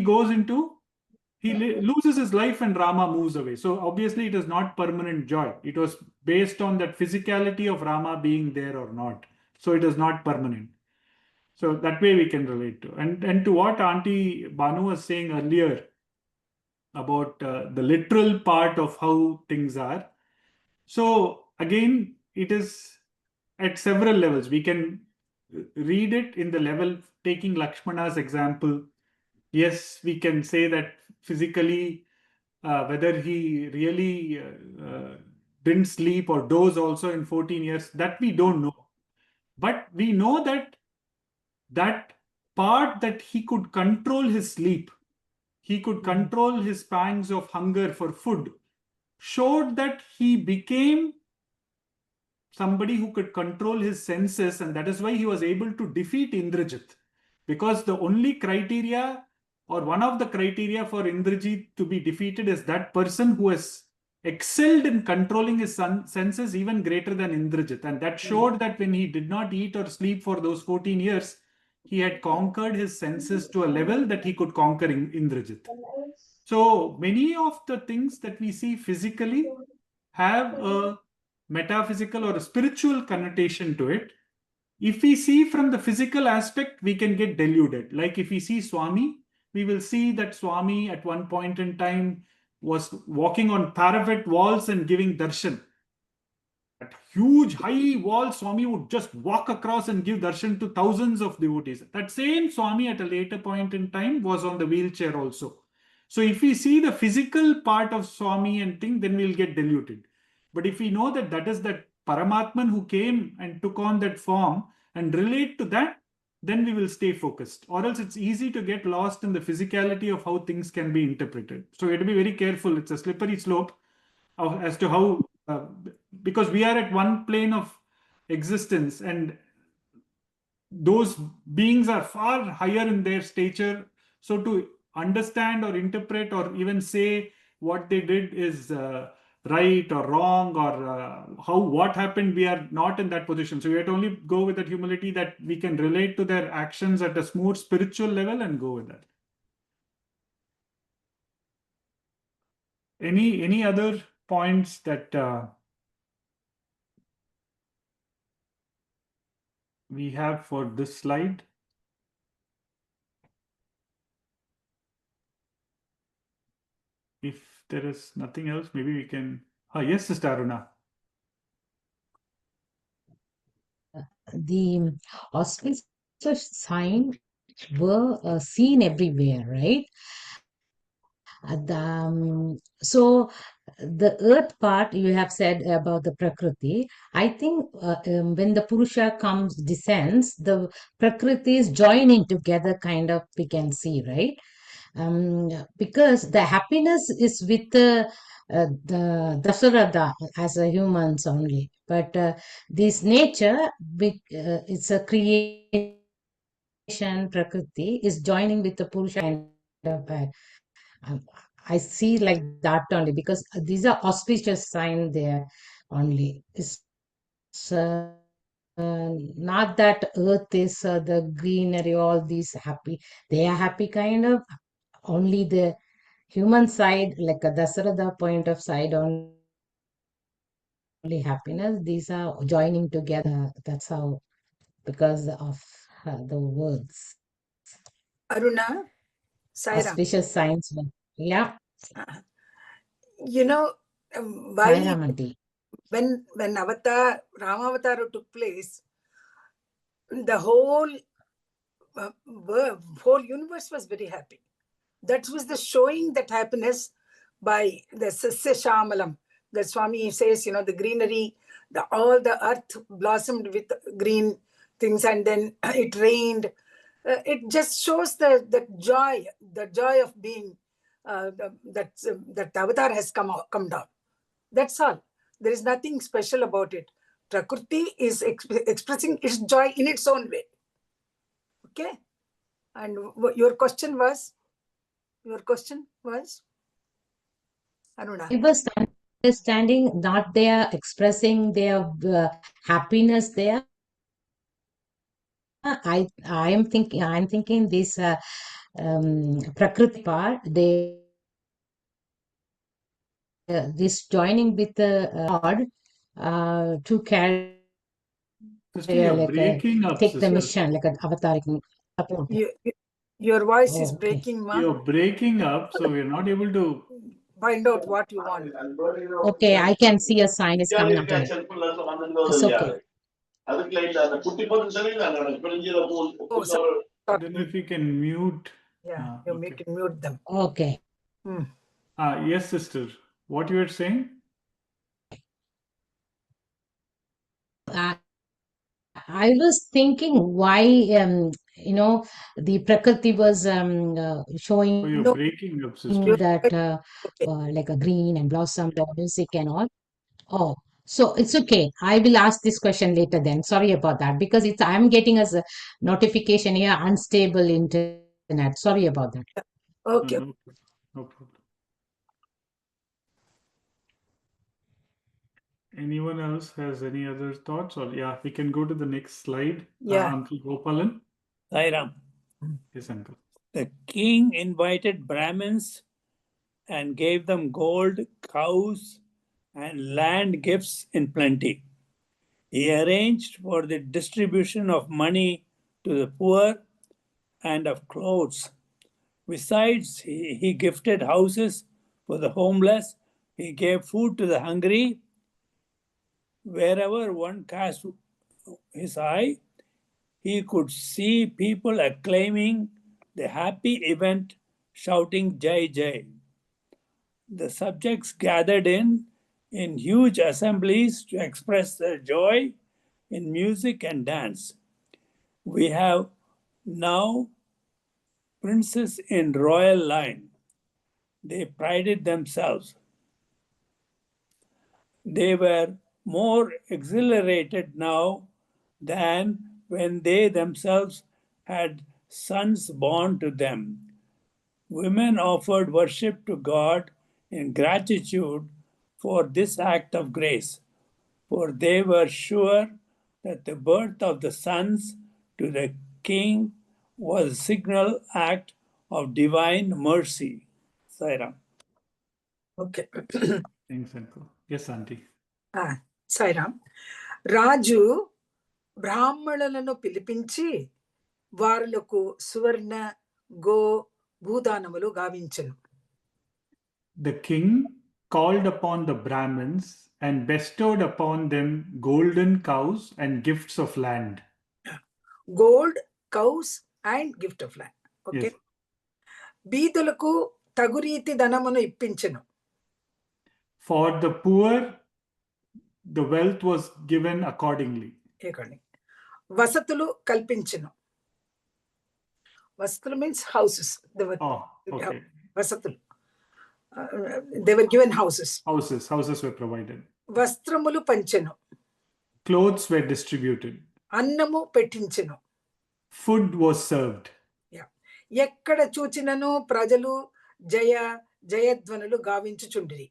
loses his life and Rama moves away. So obviously it is not permanent joy. It was based on that physicality of Rama being there or not. So it is not permanent. So that way we can relate to. And to what Auntie Banu was saying earlier about the literal part of how things are. So again, it is at several levels. We can read it in the level, taking Lakshmana's example. Yes, we can say that physically, whether he really didn't sleep or doze also in 14 years, that we don't know. But we know that part that he could control his sleep, he could control his pangs of hunger for food, showed that he became somebody who could control his senses, and that is why he was able to defeat Indrajit. Because the only criteria, or one of the criteria for Indrajit to be defeated, is that person who has excelled in controlling his senses even greater than Indrajit. And that showed that when he did not eat or sleep for those 14 years, he had conquered his senses to a level that he could conquer Indrajit. So many of the things that we see physically have a metaphysical or a spiritual connotation to it. If we see from the physical aspect, we can get deluded. Like if we see Swami, we will see that Swami at one point in time was walking on parapet walls and giving darshan. At huge high wall, Swami would just walk across and give darshan to thousands of devotees. That same Swami at a later point in time was on the wheelchair also. So if we see the physical part of Swami and thing, then we'll get deluded. But if we know that that is that Paramatman who came and took on that form and relate to that, then we will stay focused. Or else it's easy to get lost in the physicality of how things can be interpreted. So you have to be very careful. It's a slippery slope as to how, because we are at one plane of existence and those beings are far higher in their stature. So to understand or interpret or even say what they did is right or wrong, or what happened. We are not in that position. So we have to only go with that humility that we can relate to their actions at a more spiritual level and go with that. Any other points that we have for this slide? If there is nothing else, maybe we can. Yes, Sister Aruna. The auspicious signs were seen everywhere, right? So the earth part you have said about the Prakriti, I think when the Purusha comes, descends, the Prakriti is joining together, kind of, we can see, right? Because the happiness is with the Dasaratha as a humans only, but this nature, it's a creation, Prakriti is joining with the Purusha kind of. Um, I see like that only, because these are auspicious sign there only. It's not that earth is the greenery, all these happy. They are happy kind of. Only the human side, like a Dasaratha point of side, only happiness. These are joining together. That's how, because of the words. Aruna, Sai Ram. Auspicious signs. Yeah. You know, Sai why Ram aunty. when Rama Avatar took place, the whole whole universe was very happy. That was the showing that happiness by the Sathya Shamalam. The Swami says, the greenery, all the earth blossomed with green things, and then it rained. It just shows the joy of being, that avatar has come down. That's all. There is nothing special about it. Prakriti is expressing its joy in its own way. Okay? And your question was, Aruna? I was understanding, not they are expressing their happiness there. I'm thinking this Prakriti part, they this joining with the Lord to carry, Sister, you're like breaking up, take the sister. mission, like an avataric support. Your voice is Okay. breaking, ma. You're breaking up, so we're not able to Find out what you want. Okay, I can see a sign is coming up there. It's okay. Oh, I don't know if you can mute. yeah, Okay. you can mute them. Okay. Yes, sister. What you were saying? I was thinking why, the Prakriti was showing Oh, you're breaking up, sister. that like a green and blossom, the music and all. Oh, so it's okay. I will ask this question later then. Sorry about that, because I'm getting as a notification here, unstable internet. Sorry about that. Okay. No problem. Anyone else has any other thoughts? Or yeah, we can go to the next slide. Yeah. Uncle Gopalan. Sai Ram. Yes, uncle. The king invited Brahmins and gave them gold, cows, and land gifts in plenty. He arranged for the distribution of money to the poor and of clothes. Besides, he gifted houses for the homeless. He gave food to the hungry. Wherever one cast his eye, he could see people acclaiming the happy event, shouting Jai Jai. The subjects gathered in huge assemblies to express their joy in music and dance. We have now princes in royal line. They prided themselves. They were more exhilarated now than when they themselves had sons born to them. Women offered worship to God in gratitude for this act of grace, for they were sure that the birth of the sons to the king was a signal act of divine mercy. Sai Ram. Okay. Thanks, Uncle. Yes, Auntie. Sai Ram. రాజు బ్రాహ్మణులను పిలిపించి వారులకు సువర్ణ go భూదానములు గావించెను. The king called upon the Brahmins and bestowed upon them golden cows and gifts of land. Gold, cows and gift of land. Okay. Yes. బీదులకు తగు రీతి ధనమును ఇప్పించెను. For the poor, the wealth was given accordingly. వసతులు కల్పించెను. వసతులు means houses. Okay. వసతులు. They were given houses. Houses were provided. వస్త్రములు పంచెను. Clothes were distributed. అన్నము పెట్టించెను. Food was served. ఎక్కడ చూచినను ప్రజలు జయ జయధ్వనులు గావించుచుండిరి.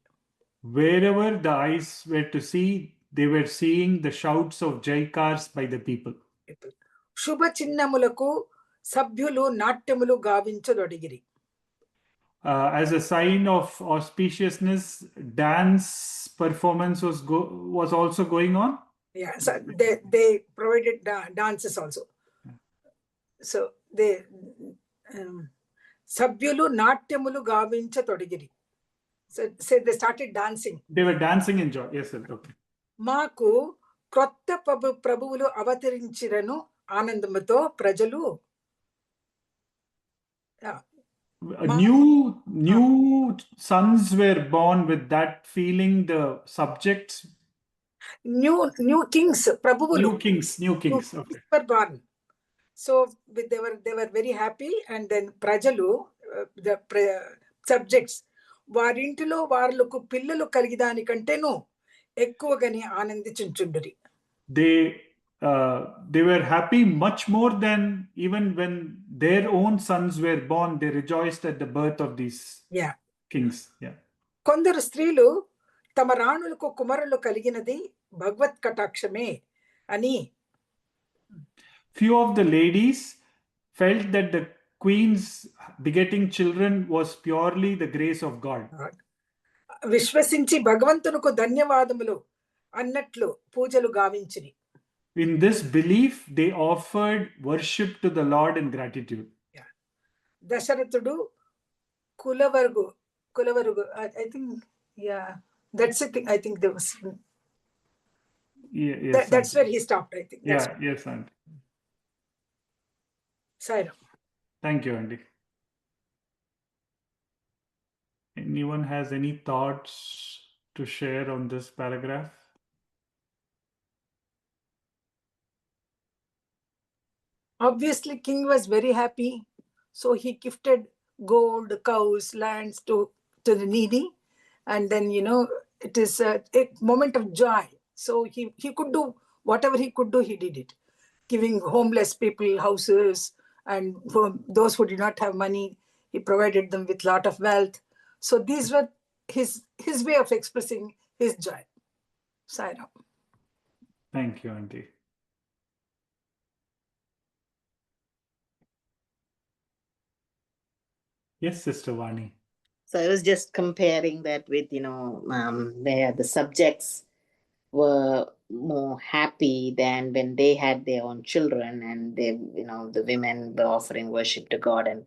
Wherever the eyes were to see, they were seeing the shouts of jaikars by the people. శుభ చిహ్నములకు సభ్యులు నాట్యములు గావించదొడిగిరి. As a sign of auspiciousness, dance performance was also going on. Yeah, so they provided dances also. So they సభ్యులు నాట్యములు గావించతొడిగిరి. So they started dancing. They were dancing in joy. Yes, sir. Okay. మాకు క్రొత్త ప్రభువులు అవతరించిరను ఆనందముతో ప్రజలు. New sons were born with that feeling. The subjects. New kings, ప్రభువులు. New kings. Okay. Were born. So they were very happy, and then ప్రజలు, the subjects, వారింటిలో వాళ్లకు పిల్లలు కలిగిదానికంటేను ఎక్కువగానే ఆనందించుచుండిరి. They were happy much more than even when their own sons were born. They rejoiced at the birth of these kings. Yeah. కొందరు స్త్రీలు తమ రాణులకు కుమారులు కలిగినది భగవత్ కటాక్షమే అని. Few of the ladies felt that the queens begetting children was purely the grace of God. విశ్వసించి భగవంతునికి ధన్యవాదములు అన్నట్లు పూజలు గావించిరి. In this belief, they offered worship to the Lord in gratitude. దశరథుడు కులవరుగు, I think, that's it. I think there was. Yes, that's where he stopped, I think. Yes, Auntie. Sai Ram. Thank you, Auntie. Anyone has any thoughts to share on this paragraph? Obviously, king was very happy, so he gifted gold, cows, lands to the needy, and then it is a moment of joy. So he could do whatever he could do. He did it, giving homeless people houses, and for those who did not have money, he provided them with lot of wealth. So these were his way of expressing his joy. Sai Ram. Thank you, Auntie. Yes, Sister Vani. So I was just comparing that with, where the subjects were more happy than when they had their own children, and they, the women were offering worship to God and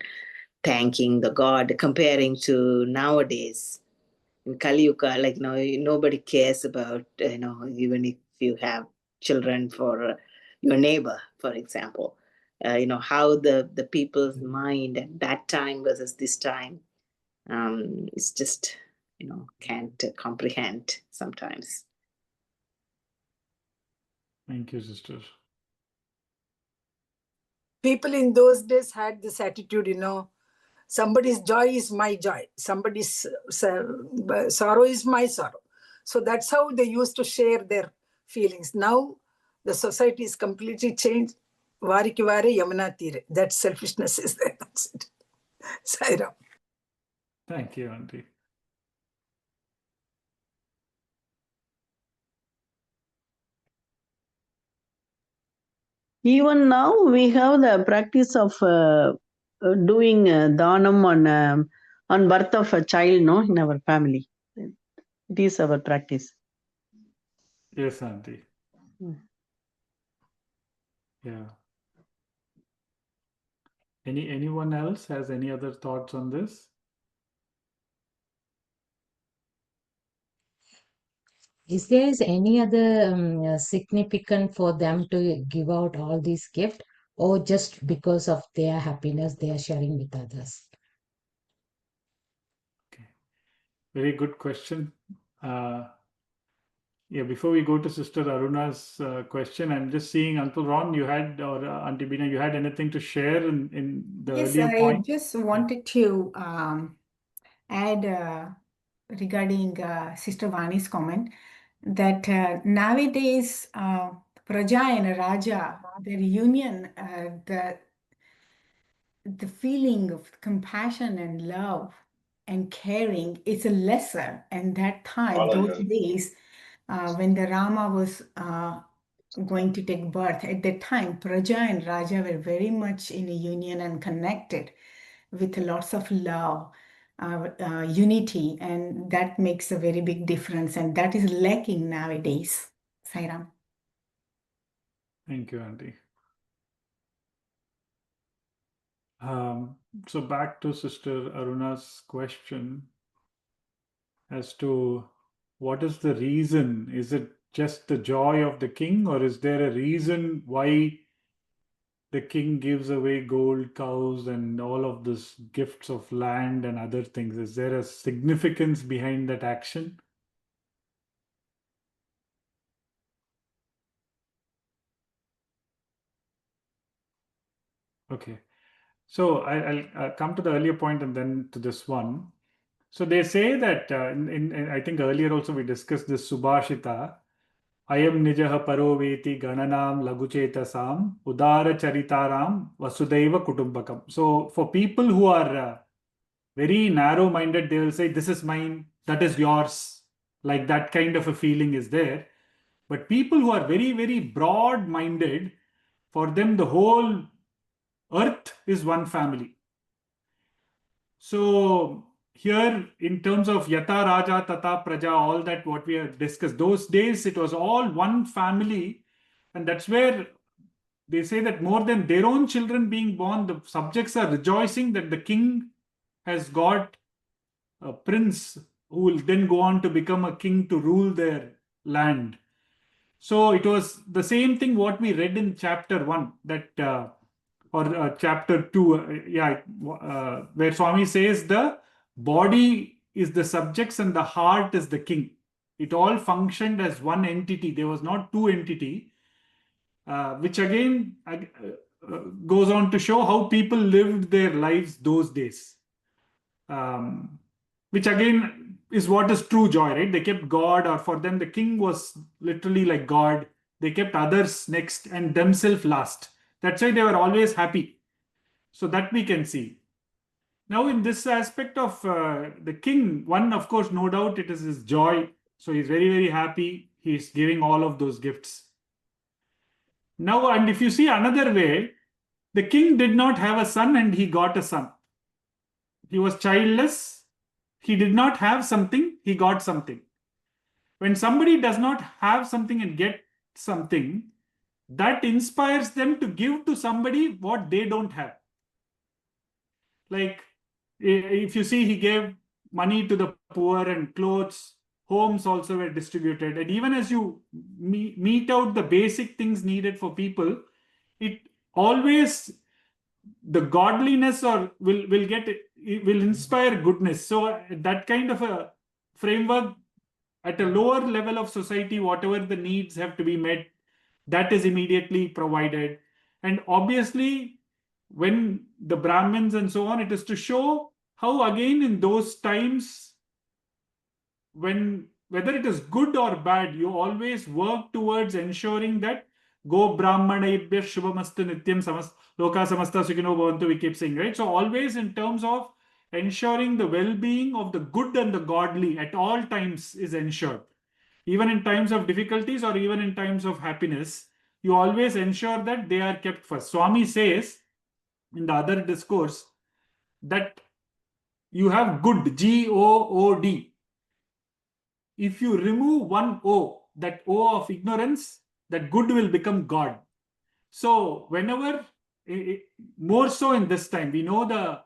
thanking the God, comparing to nowadays in Kali Yuga, like, nobody cares about, even if you have children for your neighbor, for example, how the people's mind at that time versus this time, it's just, can't comprehend sometimes. Thank you, sister. People in those days had this attitude, somebody's joy is my joy, somebody's sorrow is my sorrow. So that's how they used to share their feelings. Now the society is completely changed. Variki vare yamuna tire. That selfishness is there. That's it. Sai Ram. Thank you, Auntie. Even now, we have the practice of doing dhanam on birth of a child, no, in our family. It is our practice. Yes, Auntie. Yeah. Anyone else has any other thoughts on this? Is there any other significant for them to give out all these gifts, or just because of their happiness they are sharing with others? Okay. Very good question. Yeah, before we go to Sister Aruna's question, I'm just seeing Uncle Ron, you had, or Auntie Bina, you had anything to share in the Yes, earlier I point? just wanted to add regarding Sister Vani's comment that nowadays Praja and Raja, their union, the feeling of compassion and love and caring is a lesser. And that time, those days, when the Rama was going to take birth, at that time, Praja and Raja were very much in a union and connected with lots of love, unity, and that makes a very big difference. And that is lacking nowadays. Sai Ram. Thank you, Auntie. So back to Sister Aruna's question as to what is the reason? Is it just the joy of the king, or is there a reason why the king gives away gold cows and all of this gifts of land and other things? Is there a significance behind that action? Okay. So I'll come to the earlier point and then to this one. So they say that I think earlier also we discussed this Subhashita. Ayam nijaha paroveti gananam laguchetasam udara charitaram vasudaiva kutumbakam. So for people who are very narrow-minded, they will say, this is mine, that is yours. Like that kind of a feeling is there. But people who are very, very broad-minded, for them the whole earth is one family. So here, in terms of Yata Raja, Tata Praja, all that what we have discussed, those days it was all one family, and that's where they say that more than their own children being born, the subjects are rejoicing that the king has got a prince who will then go on to become a king to rule their land. So it was the same thing what we read in chapter 1, that or chapter 2, where Swami says the body is the subjects and the heart is the king. It all functioned as one entity. There was not two entity, which again goes on to show how people lived their lives those days. Which again is what is true joy, right? They kept God, or for them the king was literally like God. They kept others next and themselves last. That's why they were always happy. So that we can see. Now in this aspect of the king, one, of course, no doubt it is his joy. So he's very, very happy. He's giving all of those gifts. Now, and if you see another way, the king did not have a son and he got a son. He was childless. He did not have something, he got something. When somebody does not have something and get something, that inspires them to give to somebody what they don't have. Like if you see, he gave money to the poor and clothes, homes also were distributed. And even as you mete out the basic things needed for people, it always, the godliness or will inspire goodness. So that kind of a framework at a lower level of society, whatever the needs have to be met, that is immediately provided. And obviously, when the Brahmins and so on, it is to show how again in those times, when whether it is good or bad, you always work towards ensuring that go brahmanebhya shubhamastu nityam loka samasta sukhino bhavantu, we keep saying, right? So always in terms of ensuring the well-being of the good and the godly at all times is ensured. Even in times of difficulties or even in times of happiness, you always ensure that they are kept first. Swami says in the other discourse that you have good, G-O-O-D. If you remove one O, that O of ignorance, that good will become God. So whenever, more so in this time, we know the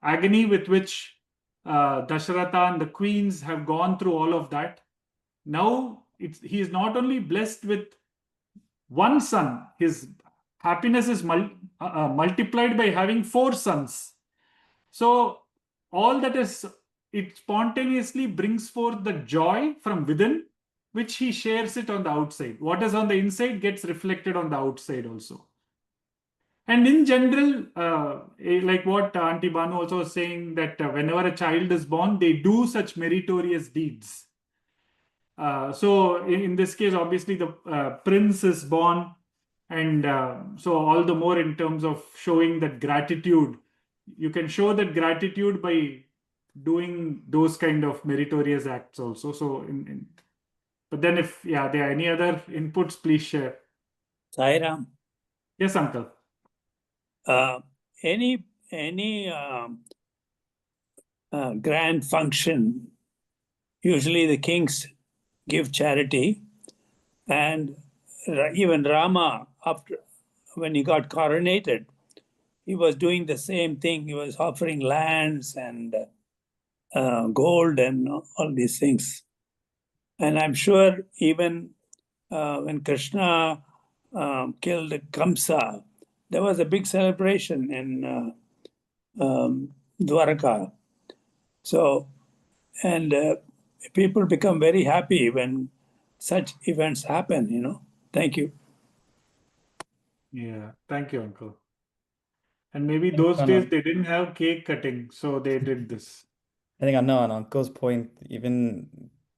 agony with which Dasharatha and the queens have gone through all of that. Now he is not only blessed with one son, his happiness is multiplied by having 4 sons. So all that is, it spontaneously brings forth the joy from within, which he shares it on the outside. What is on the inside gets reflected on the outside also. And in general, like what Auntie Banu also was saying, that whenever a child is born, they do such meritorious deeds. So in this case, obviously the prince is born, and so all the more in terms of showing that gratitude. You can show that gratitude by doing those kind of meritorious acts also. So, but then if there are any other inputs, please share. Sai Ram. Yes, uncle. Any grand function, usually the kings give charity, and even Rama, after when he got coronated, he was doing the same thing. He was offering lands and gold and all these things. And I'm sure even when Krishna killed Kamsa, there was a big celebration in Dwaraka. So, and people become very happy when such events happen, Thank you. Yeah, thank you, uncle. And maybe those days they didn't have cake cutting, so they did this. I think on Uncle's point, even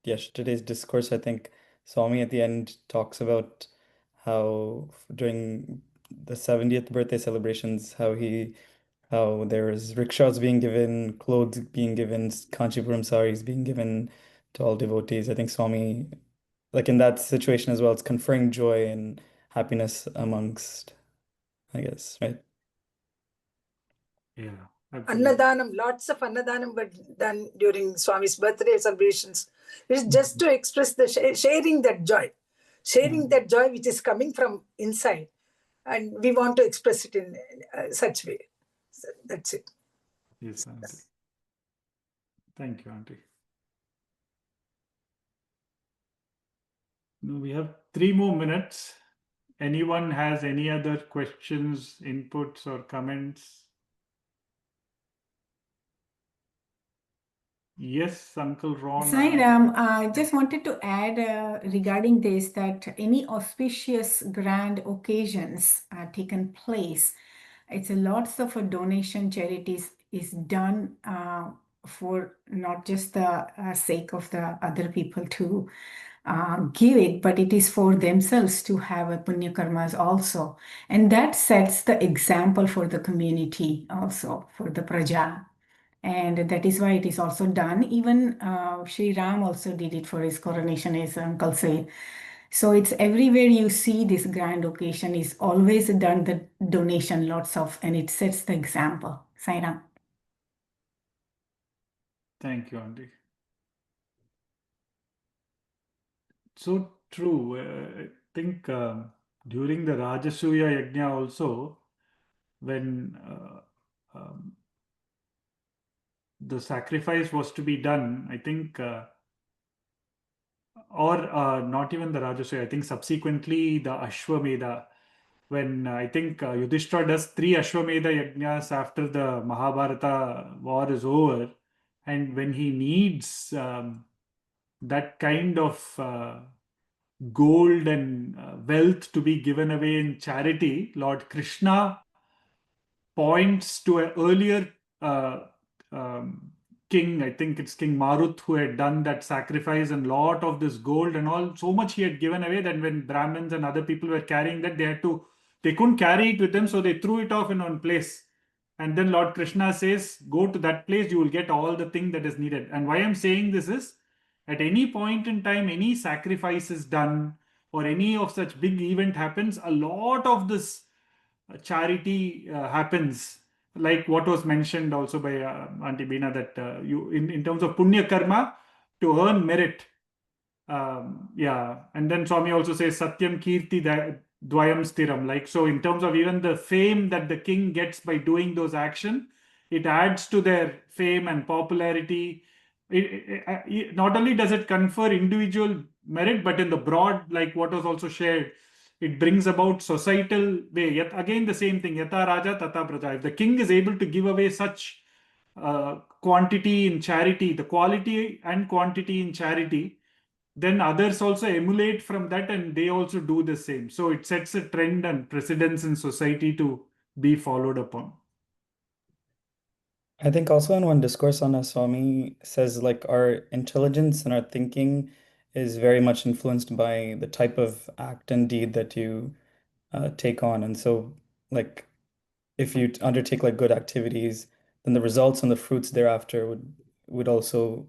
yesterday's discourse, I think Swami at the end talks about how during the 70th birthday celebrations, how there's rickshaws being given, clothes being given, Kanchipuram saris being given to all devotees. I think Swami, like in that situation as well, it's conferring joy and happiness amongst, I guess, right? Yeah. Absolutely. Annadanam, lots of Annadanam were done during Swami's birthday celebrations. It's just to express the sharing that joy. Sharing that joy which is coming from inside. And we want to express it in such way. So that's it. Yes, Auntie. Thank you, Auntie. Now we have 3 more minutes. Anyone has any other questions, inputs, or comments? Yes, Uncle Ron. Sai Ram, I just wanted to add regarding this that any auspicious grand occasions are taken place. It's lots of donation charities is done for not just the sake of the other people to give it, but it is for themselves to have a punya karmas also. And that sets the example for the community also, for the praja. And that is why it is also done. Even Sri Ram also did it for his coronation, as Uncle said. So it's everywhere you see this grand occasion is always done the donation, lots of, and it sets the example. Sai Ram. Thank you, Auntie. So true. I think during the Rajasuya Yajna also, when the sacrifice was to be done, I think, or not even the Rajasuya, I think subsequently the Ashwamedha, when I think Yudhishthira does 3 Ashwamedha Yajnas after the Mahabharata war is over, and when he needs that kind of gold and wealth to be given away in charity, Lord Krishna points to an earlier king, I think it's King Marut, who had done that sacrifice, and lot of this gold and all, so much he had given away that when Brahmins and other people were carrying that, they couldn't carry it with them, so they threw it off in one place. And then Lord Krishna says, go to that place, you will get all the thing that is needed. And why I'm saying this is, at any point in time, any sacrifice is done or any of such big event happens, a lot of this charity happens. Like what was mentioned also by Auntie Beena, that you in terms of punya karma, to earn merit. And then Swami also says Satyam Kirti Dvayam Stiram. Like, so in terms of even the fame that the king gets by doing those action, it adds to their fame and popularity. Not only does it confer individual merit, but in the broad, like what was also shared, it brings about societal way. Yet again the same thing, Yata Raja Tata Praja. If the king is able to give away such quantity in charity, the quality and quantity in charity, then others also emulate from that and they also do the same. So it sets a trend and precedence in society to be followed upon. I think also in one discourse on us, Swami says like our intelligence and our thinking is very much influenced by the type of act and deed that you take on. And so like if you undertake like good activities, then the results and the fruits thereafter would also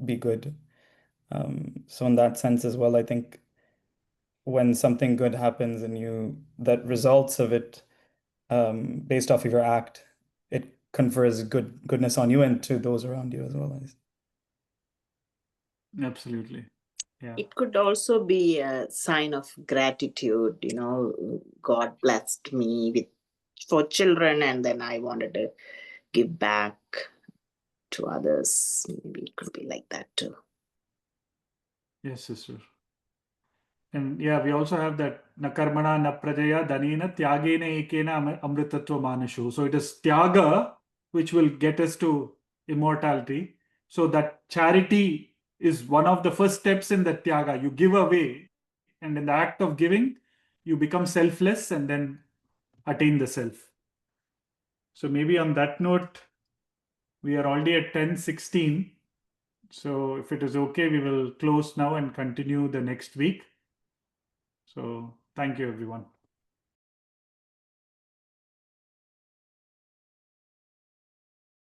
be good. So in that sense as well, I think when something good happens and that results of it based off of your act, it confers goodness on you and to those around you as well. Absolutely. Yeah. It could also be a sign of gratitude, God blessed me for children, and then I wanted to give back to others. Maybe it could be like that too. Yes, sister. And yeah, we also have that na karmana na prajaya dhanena tyagena ekena amritatva manashu. So it is tyaga which will get us to immortality. So that charity is one of the first steps in that tyaga. You give away, and in the act of giving, you become selfless and then attain the self. So maybe on that note, we are already at 10:16. So if it is okay, we will close now and continue the next week. So thank you, everyone.